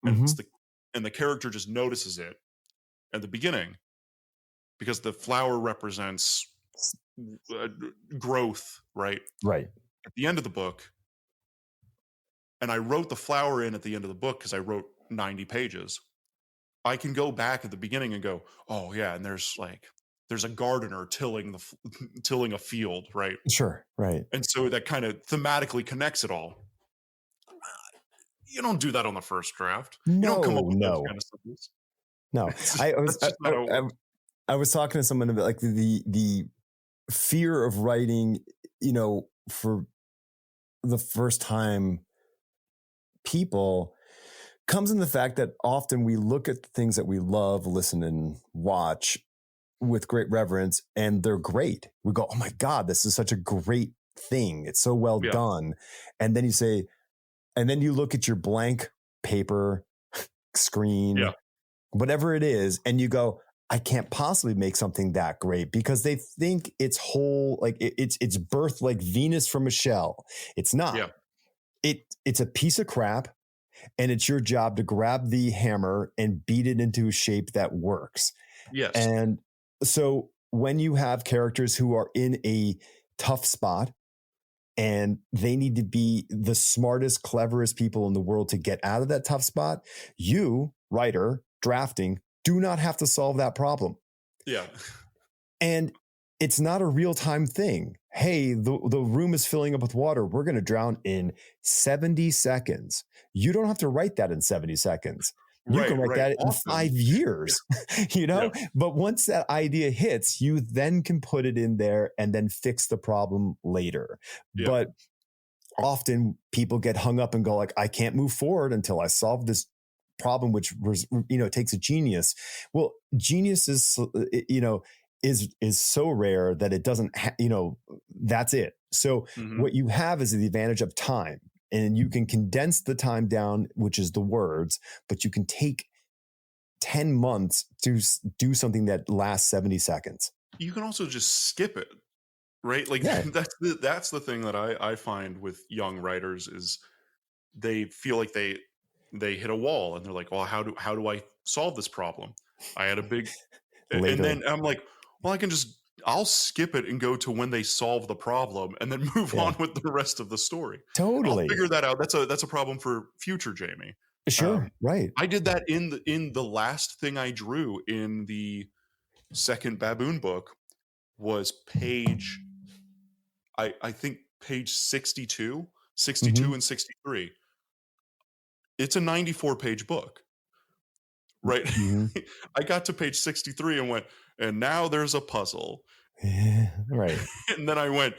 and Hmm. the character just notices it at the beginning because the flower represents uh, growth, right? Right. At the end of the book, and I wrote the flower in at the end of the book because I wrote 90 pages. I can go back at the beginning and go, oh yeah, and there's like there's a gardener tilling a field, right? Sure. Right. And so that kind of thematically connects it all. You don't do that on the first draft. You don't come up No, with those no, kind of symbols. no. That's just not how it works. I was talking to someone about like the fear of writing, you know, for the first time people comes in the fact that often we look at the things that we love, listen, and watch with great reverence, and they're great. We go, oh my God, this is such a great thing. It's so well Yeah. done. And then you say, and then you look at your blank paper, screen, Yeah. whatever it is, and you go, I can't possibly make something that great because they think it's whole, like it's birthed like Venus from a shell. It's not. Yeah. It's a piece of crap, and it's your job to grab the hammer and beat it into a shape that works. Yes. And so when you have characters who are in a tough spot and they need to be the smartest, cleverest people in the world to get out of that tough spot, you, writer, drafting, do not have to solve that problem. Yeah. And it's not a real-time thing. Hey, the room is filling up with water. We're going to drown in 70 seconds. You don't have to write that in 70 seconds. You can write that in 5 years, you know? Yeah. But once that idea hits, you then can put it in there and then fix the problem later. Yeah. But often people get hung up and go like, I can't move forward until I solve this problem, which was, you know, it takes a genius. Well, genius is, you know, is so rare that it doesn't, you know, that's it. So what you have is the advantage of time, and you can condense the time down, which is the words, but you can take 10 months to do something that lasts 70 seconds. You can also just skip it, right? Like that's the thing that I find with young writers is they feel like they hit a wall and they're like, well, how do I solve this problem? I had a big, and then I'm like, well, I'll skip it and go to when they solve the problem and then move on with the rest of the story. Totally. I'll figure that out. That's a problem for future Jamie. Sure. Right. I did that in the last thing I drew in the second Baboon book was page, I think page 62 and 63. It's a 94-page book, right? I got to page 63 and went, and now there's a puzzle. Right. And then I went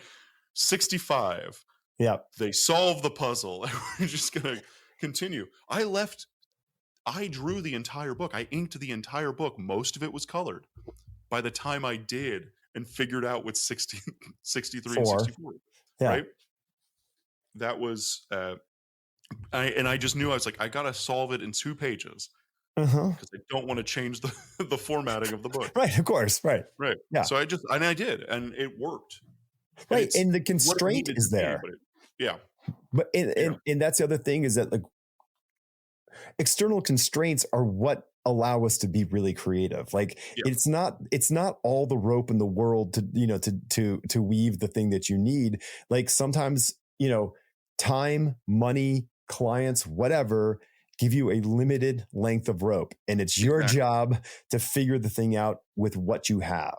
65. Yeah. They solve the puzzle. We're just going to continue. I drew the entire book. I inked the entire book. Most of it was colored by the time I did and figured out what 63 and 64. Yeah. Right? That was, I just knew, I was like, I got to solve it in 2 pages. Because I don't want to change the formatting of the book. Right, of course, right. Yeah. So I did, and it worked. Right, and the constraint is there. But and that's the other thing is that like external constraints are what allow us to be really creative. Like it's not all the rope in the world to, you know, to weave the thing that you need. Like sometimes, you know, time, money, clients, whatever, give you a limited length of rope, and it's your job to figure the thing out with what you have.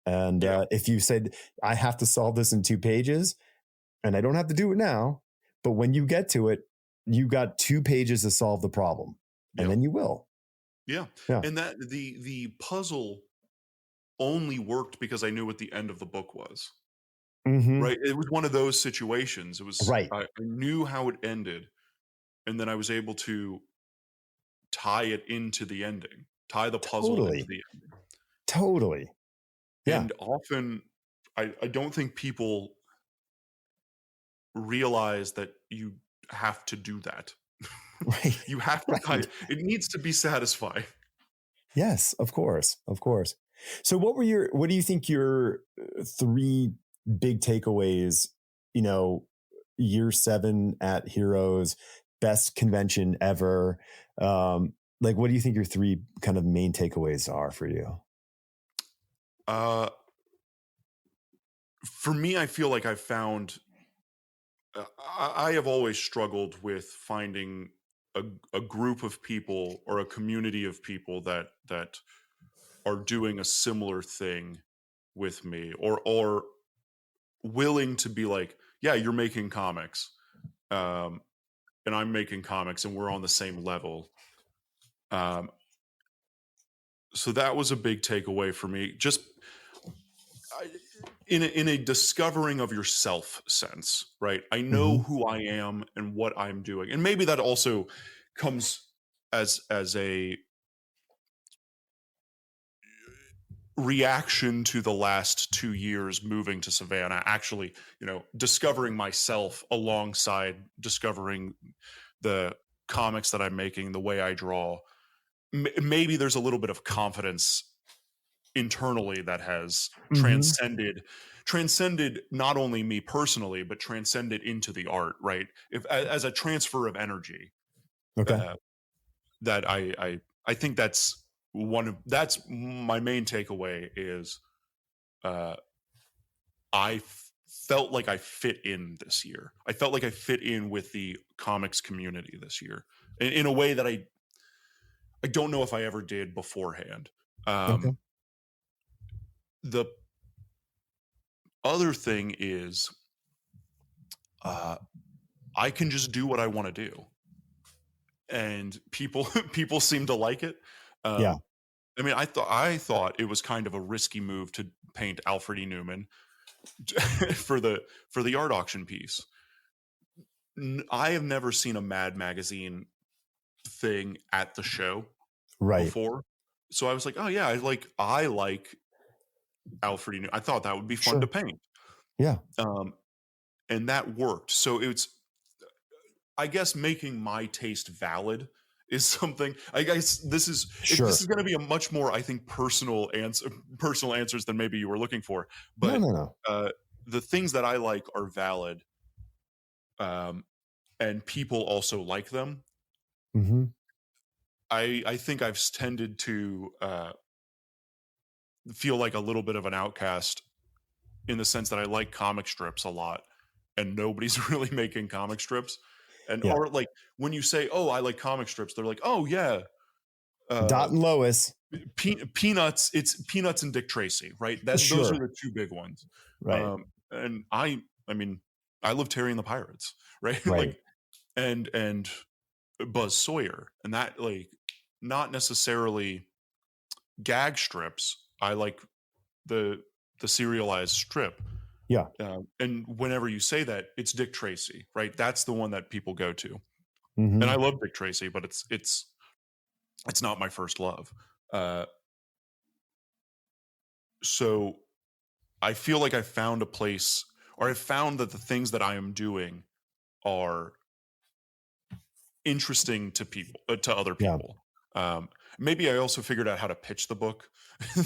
And if you said, I have to solve this in 2 pages and I don't have to do it now, but when you get to it, you got 2 pages to solve the problem, and then you will. Yeah. And that the puzzle only worked because I knew what the end of the book was. Right. It was one of those situations. It was I knew how it ended. And then I was able to tie it into the ending, tie the puzzle into the ending. Totally. Yeah. And often I don't think people realize that you have to do that. Right. You have to tie it. It needs to be satisfying. Yes, of course. Of course. So what do you think your 3 big takeaways, you know, year 7 at Heroes, best convention ever. Like, what do you think your 3 kind of main takeaways are for you? For me, I feel like I found, I have always struggled with finding a group of people or a community of people that are doing a similar thing with me, or willing to be like, yeah, you're making comics, um, and I'm making comics, and we're on the same level. Um, so that was a big takeaway for me. Just I, in a discovering of yourself sense, right? I know Hmm. who I am and what I'm doing, and maybe that also comes as a reaction to the last 2 years moving to Savannah. Actually, discovering myself alongside discovering the comics that I'm making, the way I draw. Maybe there's a little bit of confidence internally that has Hmm. transcended not only me personally, but transcended into the art, right? If as a transfer of energy, Okay. uh, that I think that's my main takeaway is, uh, felt like I fit in this year. I felt like I fit in with the comics community this year in a way that I don't know if I ever did beforehand. Okay. The other thing is, uh, I can just do what I want to do, and people people seem to like it. Yeah. Um, I mean, I thought it was kind of a risky move to paint Alfred E. Newman for the art auction piece. I have never seen a Mad Magazine thing at the show Right. before, so I was like, oh yeah, I like Alfred E. Newman. I thought that would be fun to Sure. paint, Yeah. um, and that worked. So it's, I guess, making my taste valid is something. I guess this Sure. is going to be a much more, I think, personal answers than maybe you were looking for. No, But no, no. uh, the things that I like are valid, um, and people also like them. Hmm. I think I've tended to feel like a little bit of an outcast in the sense that I like comic strips a lot, and nobody's really making comic strips. And Yeah. or like when you say, "Oh, I like comic strips," they're like, "Oh yeah, uh, Dot and Lois. Peanuts." It's Peanuts and Dick Tracy, right? Those are Sure. the two big ones. Right. And I mean, I love Terry and the Pirates, right? Right. Like, and Buzz Sawyer, and that, like, not necessarily gag strips. I like the serialized strip. Yeah. And whenever you say that, it's Dick Tracy, right? That's the one that people go to. And I Hmm. love Dick Tracy, but it's not my first love. Uh, so I feel like I found a place, or I found that the things that I am doing are interesting to people, to other Yeah. people. Maybe I also figured out how to pitch the book.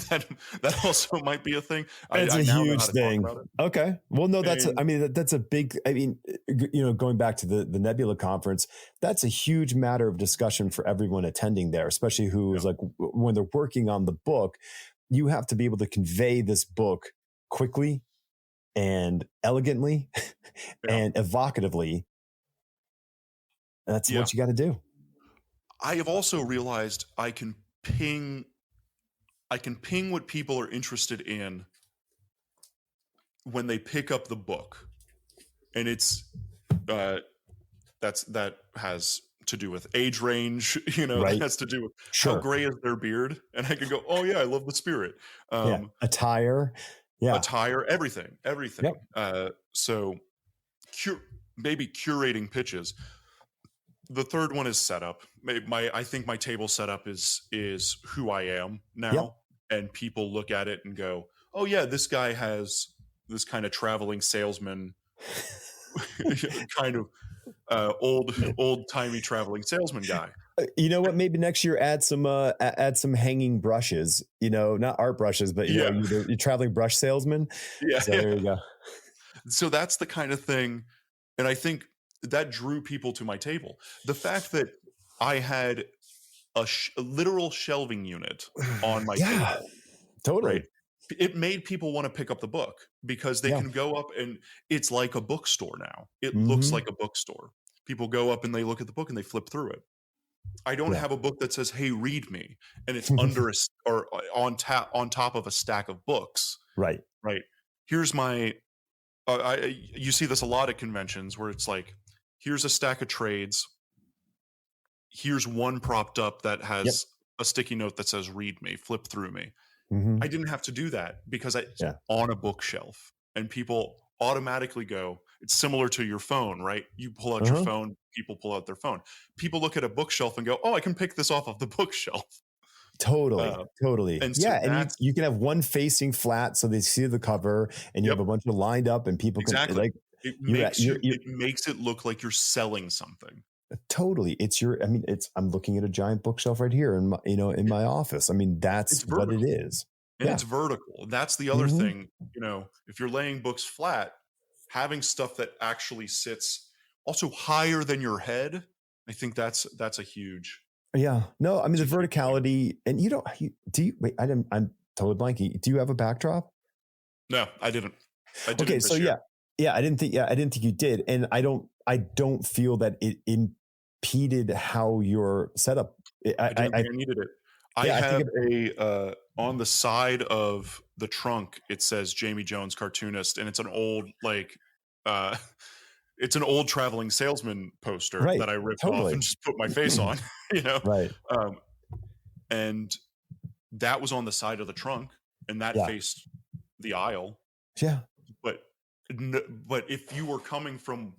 that that also might be a thing. It's I a now know how huge to talk thing. about it. Okay. Well, no, And I mean, that's a big, I mean, going back to the Nebula conference, that's a huge matter of discussion for everyone attending there, especially who yeah, is like, when they're working on the book, you have to be able to convey this book quickly and elegantly yeah, and evocatively. That's yeah. what you got to do. I have also realized I can ping what people are interested in when they pick up the book, and it's uh, that has to do with age range. That Right. has to do with how Sure. gray is their beard, and I can go, oh yeah, I love the spirit. Yeah. Um, Attire. Yeah. Attire, everything. Yep. So maybe curating pitches. The third one is setup. I think my table setup is who I am Yep. now, and people look at it and go, "Oh yeah, this guy has this kind of traveling salesman, kind of old timey traveling salesman guy." You know what? Maybe next year add some hanging brushes. Not art brushes, but Yeah, you're traveling brush salesman. yeah, So yeah. there you go. So that's the kind of thing, and I think that drew people to my table. The fact that I had a literal shelving unit on my Yeah, table, right? totally. It made people want to pick up the book because they Yeah. can go up, and it's like a bookstore now. It looks Hmm. like a bookstore. People go up and they look at the book and they flip through it. I don't Yeah. have a book that says, "Hey, read me," and it's under or on top of a stack of books, Right. right? Here's my you see this a lot at conventions where it's like, here's a stack of trades. Here's one propped up that Yep. has a sticky note that says, "Read me," flip through me. Hmm. I didn't have to do that because it's Yeah. on a bookshelf, and people automatically go, it's similar to your phone, right? You pull out your Uh-huh. phone, people pull out their phone. People look at a bookshelf and go, "Oh, I can pick this off of the bookshelf." Totally. Uh, Totally. and so Yeah. And that's you can have one facing flat so they see the cover, and you have yep, a bunch of lined up and people can exactly. like It you're at makes you're, you you're it makes it look like you're selling something. totally. It's your, I mean, it's, I'm looking at a giant bookshelf right here in my, in It, my office. I mean, it's that's what it vertical. is. And Yeah. it's vertical. That's the other Hmm. thing, if you're laying books flat, having stuff that actually sits also higher than your head, I think that's a huge Yeah. No, I mean, it's the a huge thing. verticality, and do you, wait, I'm totally blanking. Do you have a backdrop? No, I didn't. I Okay. didn't So this year. yeah, I didn't think you did. And I don't feel that it impeded how your setup, I didn't think I needed it. I yeah, I think have it, on the side of the trunk it says Jamie Jones cartoonist, and it's an old uh it's an old traveling salesman poster right. that I ripped off Totally. and just put my face on, you know. Right. Um and that was on the side of the trunk, and that Yeah. faced the aisle. Yeah. But but if you were coming from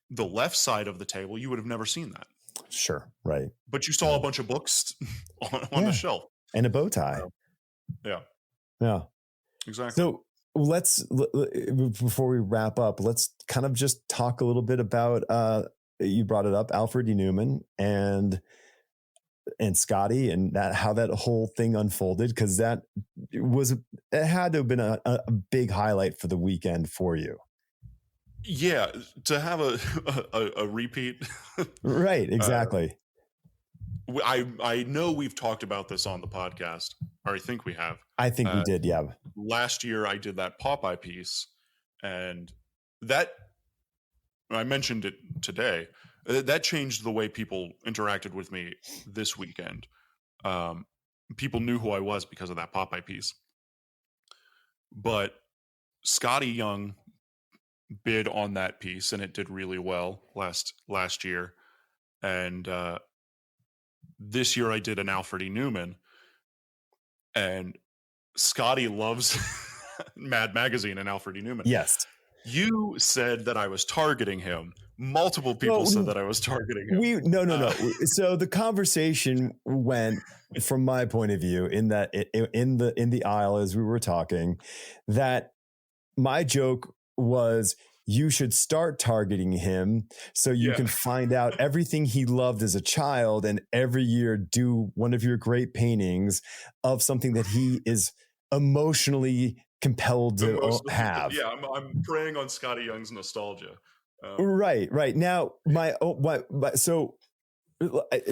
the left side of the table, you would have never seen that. Sure. Right. But you saw a Right. bunch of books on the Yeah. shelf. And a bow tie. So, yeah, Yeah. exactly. So before we wrap up, let's kind of just talk a little bit about, you brought it up, Alfred E. Newman and Scotty, and that, how that whole thing unfolded. Cause it had to have been a big highlight for the weekend for you. Yeah, to have a repeat. Right. uh, Exactly. I know we've talked about this on the podcast, or I think we have. I think we Uh, did. Yeah. Last year, I did that Popeye piece, and that I mentioned it today. That changed the way people interacted with me this weekend. Um, People knew who I was because of that Popeye piece. But Scotty Young bid on that piece, and it did really well last year. And this year, I did an Alfred E. Newman, and Scotty loves Mad Magazine and Alfred E. Newman. Yes. You said that I was targeting him. Multiple people Well, said that I was targeting him. no. So the conversation went, from my point of view, in that in the aisle as we were talking, that my joke was, you should start targeting him so you Yeah. can find out everything he loved as a child, and every year do one of your great paintings of something that he is emotionally compelled to have. Yeah, I'm preying on Scotty Young's nostalgia. Right. Now,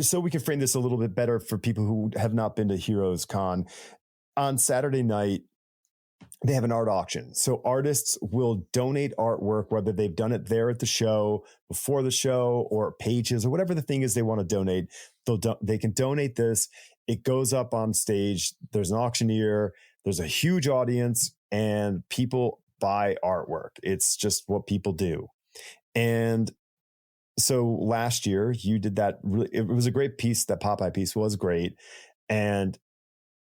so we can frame this a little bit better for people who have not been to Heroes Con. On Saturday night, they have an art auction. So artists will donate artwork, whether they've done it there at the show, before the show, or pages, or whatever the thing is they want to donate. They can donate this. It goes up on stage. There's an auctioneer. There's a huge audience, and people buy artwork. It's just what people do. And so last year you did that. It was a great piece. That Popeye piece was great. And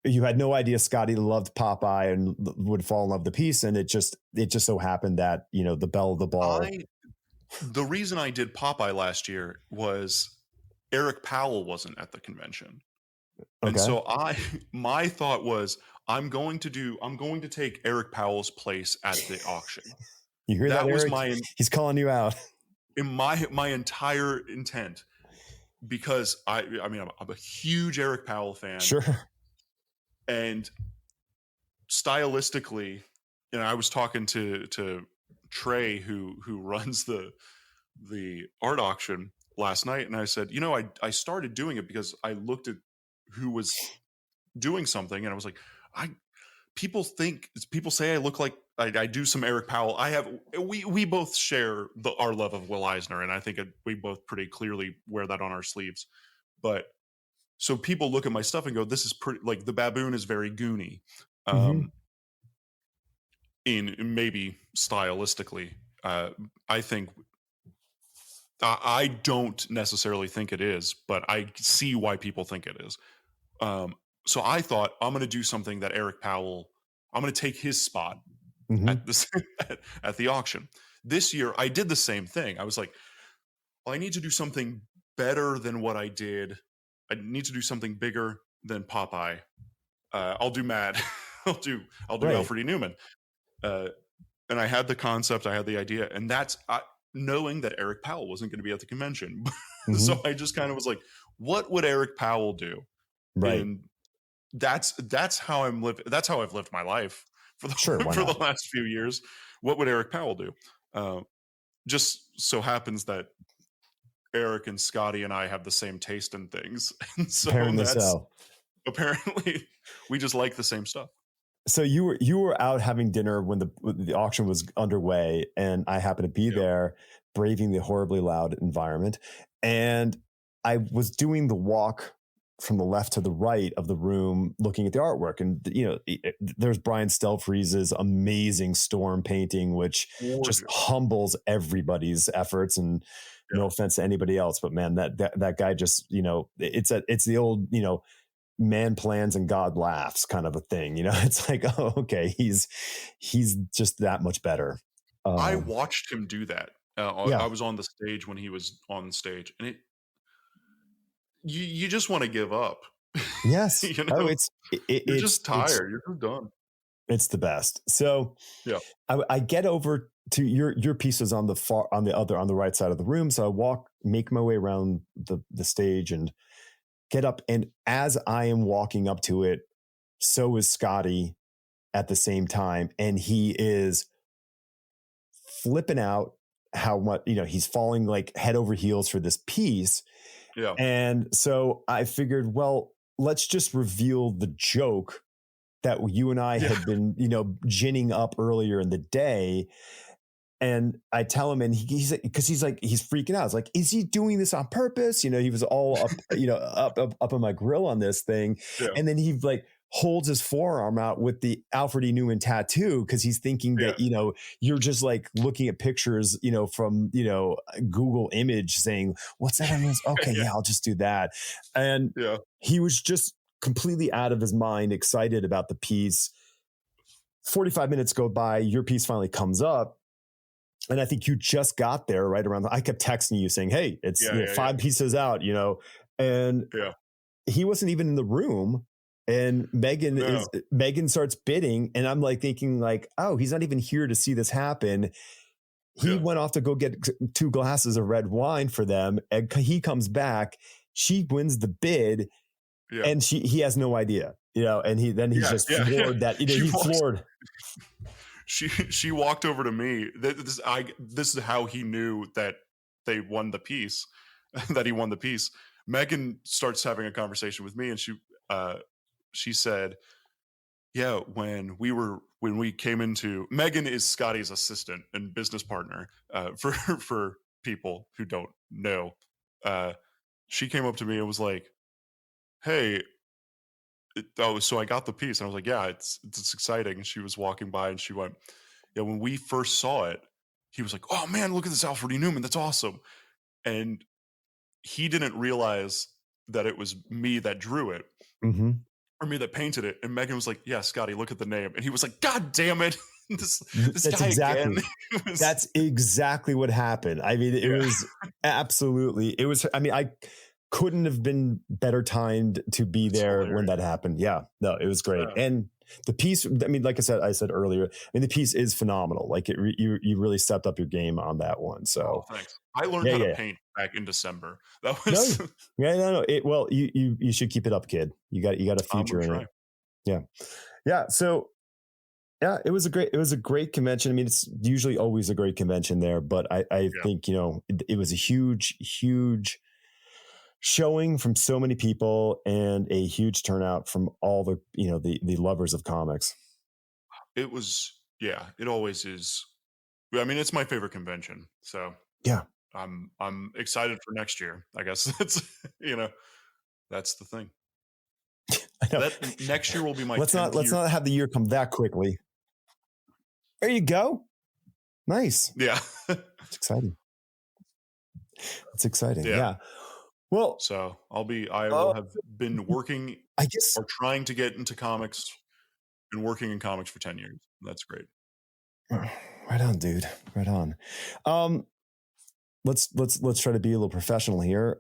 you had no idea Scotty loved Popeye and would fall in love with the piece. And it just so happened that, the belle of the ball. The reason I did Popeye last year was Eric Powell wasn't at the convention. Okay. And so my thought was, I'm going to take Eric Powell's place at the auction. You hear that, Eric? He's calling you out. In my entire intent, because I'm a huge Eric Powell fan. Sure. And stylistically, I was talking to Trey, who runs the art auction last night, and I said, I started doing it because I looked at who was doing something, and I was like, people say I look like I do some Eric Powell. We both share our love of Will Eisner, and I think we both pretty clearly wear that on our sleeves. but so people look at my stuff and go, "This is pretty." Like the baboon is very Goonie, Hmm. um, in maybe stylistically. I think I don't necessarily think it is, but I see why people think it is. Um, so I thought I'm going to do something that Eric Powell. I'm going to take his spot Hmm. at this at the auction. This year, I did the same thing. I was like, well, I need to do something better than what I did. I need to do something bigger than Popeye. I'll do Mad. I'll do Right. Alfred E. Newman. Uh, and I had the concept, I had the idea, and knowing that Eric Powell wasn't going to be at the convention. So Hmm. I just kind of was like, what would Eric Powell do? Right. And that's how I'm living. That's how I've lived my life for the Sure. Why for the not? last few years. What would Eric Powell do? Just so happens that Eric and Scotty and I have the same taste in things, and so Apparently that's so. apparently we just like the same stuff. So you were out having dinner when the auction was underway, and I happened to be Yeah, there, braving the horribly loud environment, and I was doing the walk from the left to the right of the room, looking at the artwork, and there's Brian Stelfreeze's amazing storm painting, which just gorgeous. humbles everybody's efforts. And no Yeah, offense to anybody else, but man, that guy just it's the old man plans and God laughs kind of a thing. It's like, oh, okay, he's just that much better. I Um, watched him do that. I yeah. was on the stage when he was on stage, and you just want to give up. Yes. You Oh, know, you're it's just tired. You're just done. it's the best. So Yeah, I get over to your piece is on the far on the right side of the room. So I make my way around the stage and get up. And as I am walking up to it, so is Scotty at the same time, and he is flipping out how much he's falling like head over heels for this piece. yeah, And so I figured, well, let's just reveal the joke that you and I yeah, had been ginning up earlier in the day. And I tell him, and he's like, because he's freaking out. It's like, is he doing this on purpose? He was all up, up on my grill on this thing. yeah, And then he like holds his forearm out with the Alfred E. Newman tattoo because he's thinking yeah, that, you're just like looking at pictures, from, Google image saying, what's that on this? Okay, yeah, yeah, I'll just do that. And yeah. he was just completely out of his mind, excited about the piece. 45 minutes go by, your piece finally comes up, and I think you just got there right around. I kept texting you saying, "Hey, it's Yeah, yeah, yeah, 5 pieces out," and yeah. he wasn't even in the room. And No, Megan starts bidding, and I'm like thinking like, "Oh, he's not even here to see this happen." He yeah, went off to go get 2 glasses of red wine for them, and he comes back. She wins the bid, yeah, and he has no idea, and he's yeah, just yeah, yeah. floored that She he's walks. floored. She walked over to me. This is how he knew that they won the piece, that he won the piece. Megan starts having a conversation with me, and she said, "Yeah, when we came into Megan is Scotty's assistant and business partner. For people who don't know, uh, she came up to me and was like, "Hey, so I got the piece." And I was like, "Yeah, it's exciting." And she was walking by and she went, "Yeah, when we first saw it, he was like, oh man, look at this Alfred E. Newman. That's awesome." And he didn't realize that it was me that drew it Mm-hmm. or me that painted it. And Megan was like, "Yeah, Scotty, look at the name." And he was like, "God damn it." this this That's guy again. exactly It was, That's exactly what happened. I mean, it yeah, was absolutely, it was, I mean, I couldn't have been better timed to be it's there when hilarious. that happened. Yeah, no, it was great. Yeah. And the piece, I mean, like I said earlier, I mean, the piece is phenomenal. Like you really stepped up your game on that one. Oh, So thanks. I learned yeah, how to yeah. paint back in December. That No, was yeah, no. Well, you should keep it up, kid. You got a I'm gonna future in it. try. Yeah. Yeah. So yeah, it was a great convention. I mean, it's usually always a great convention there, but I Yeah. think it was a huge showing from so many people and a huge turnout from all the lovers of comics. It was, yeah, it always is. I mean, it's my favorite convention. So Yeah. I'm excited for next year. I guess that's you know. That's the thing. I know. That next year will be my let's 10th not year. have the year come that quickly. There you go. Nice. Yeah. It's exciting. It's exciting. Yeah. Yeah. Well, So I will have been working I guess, or trying to get into comics and working in comics for 10 years. That's great. right on, dude. Right on. Let's try to be a little professional here.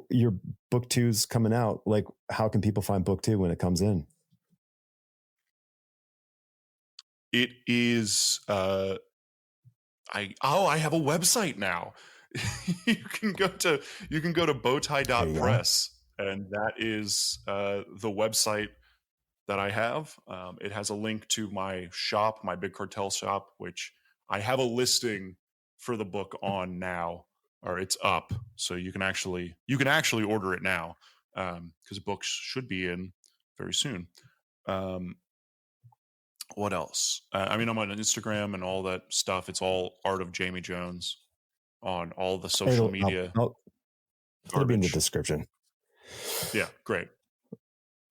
Your book 2's coming out. Like, how can people find book 2 when it comes in? It is I have a website now. you can go to bowtie.press, and that is the website that I have. It has a link to my shop, my Big Cartel shop, which I have a listing for the book on now, or it's up, so you can actually order it now, because books should be in very soon. What else? I mean, I'm on Instagram and all that stuff. It's all Art of Jamie Jones on all the social media. It'll be in the description. Yeah, great.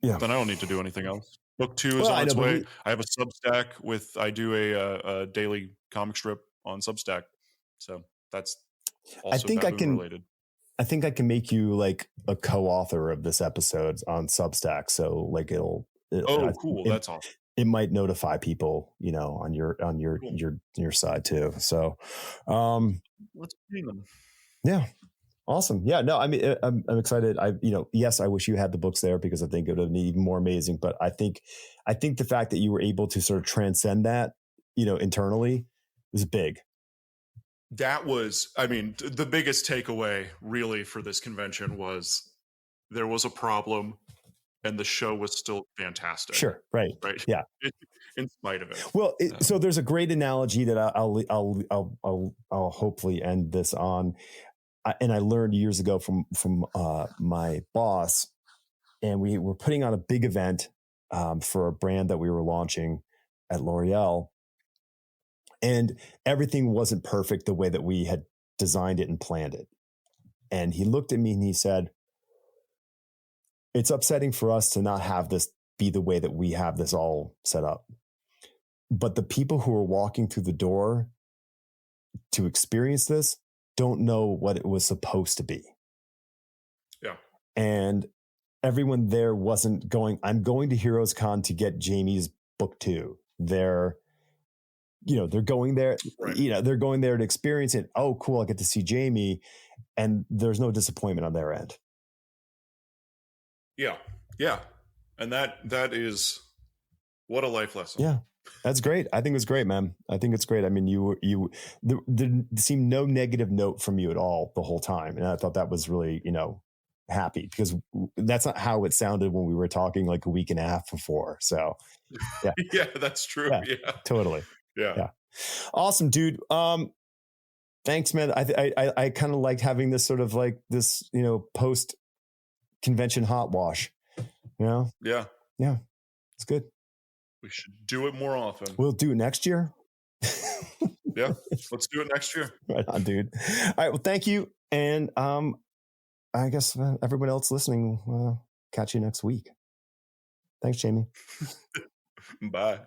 Yeah. Then I don't need to do anything else. Book 2 is on its way. I have a Substack I do a daily comic strip on Substack. So that's also related. I think I can make you like a co-author of this episode on Substack. So like it'll cool. That's awesome. It might notify people, on your side too. So, let's bring them. Yeah. Awesome. Yeah, no, I mean, I'm excited. Yes, I wish you had the books there because I think it would have been even more amazing. But I think the fact that you were able to sort of transcend that, internally was big. That was, I mean, the biggest takeaway really for this convention was there was a problem and the show was still fantastic. Sure. Right. Yeah. In spite of it. Well, so there's a great analogy that I'll hopefully end this on. And I learned years ago from my boss, and we were putting on a big event for a brand that we were launching at L'Oreal, and everything wasn't perfect the way that we had designed it and planned it. And he looked at me and he said, "It's upsetting for us to not have this be the way that we have this all set up. But the people who are walking through the door to experience this don't know what it was supposed to be." Yeah. And everyone there wasn't going, I'm going to Heroes Con to get Jamie's book 2. They're going there, right. They're going there to experience it. Oh, cool. I get to see Jamie. And there's no disappointment on their end. Yeah. Yeah. And that is what a life lesson. Yeah. That's great. I think it was great, man. I think it's great. I mean, there seemed no negative note from you at all the whole time. And I thought that was really, happy, because that's not how it sounded when we were talking like a week and a half before. So yeah. Yeah, that's true. Yeah. Totally. Yeah. Awesome, dude. Thanks, man. I kind of liked having this sort of like this, post convention hot wash, Yeah. Yeah. It's good. We should do it more often. We'll do it next year. Yeah, let's do it next year. Right on, dude. All right. Well, thank you. And I guess everyone else listening, catch you next week. Thanks, Jamie. Bye.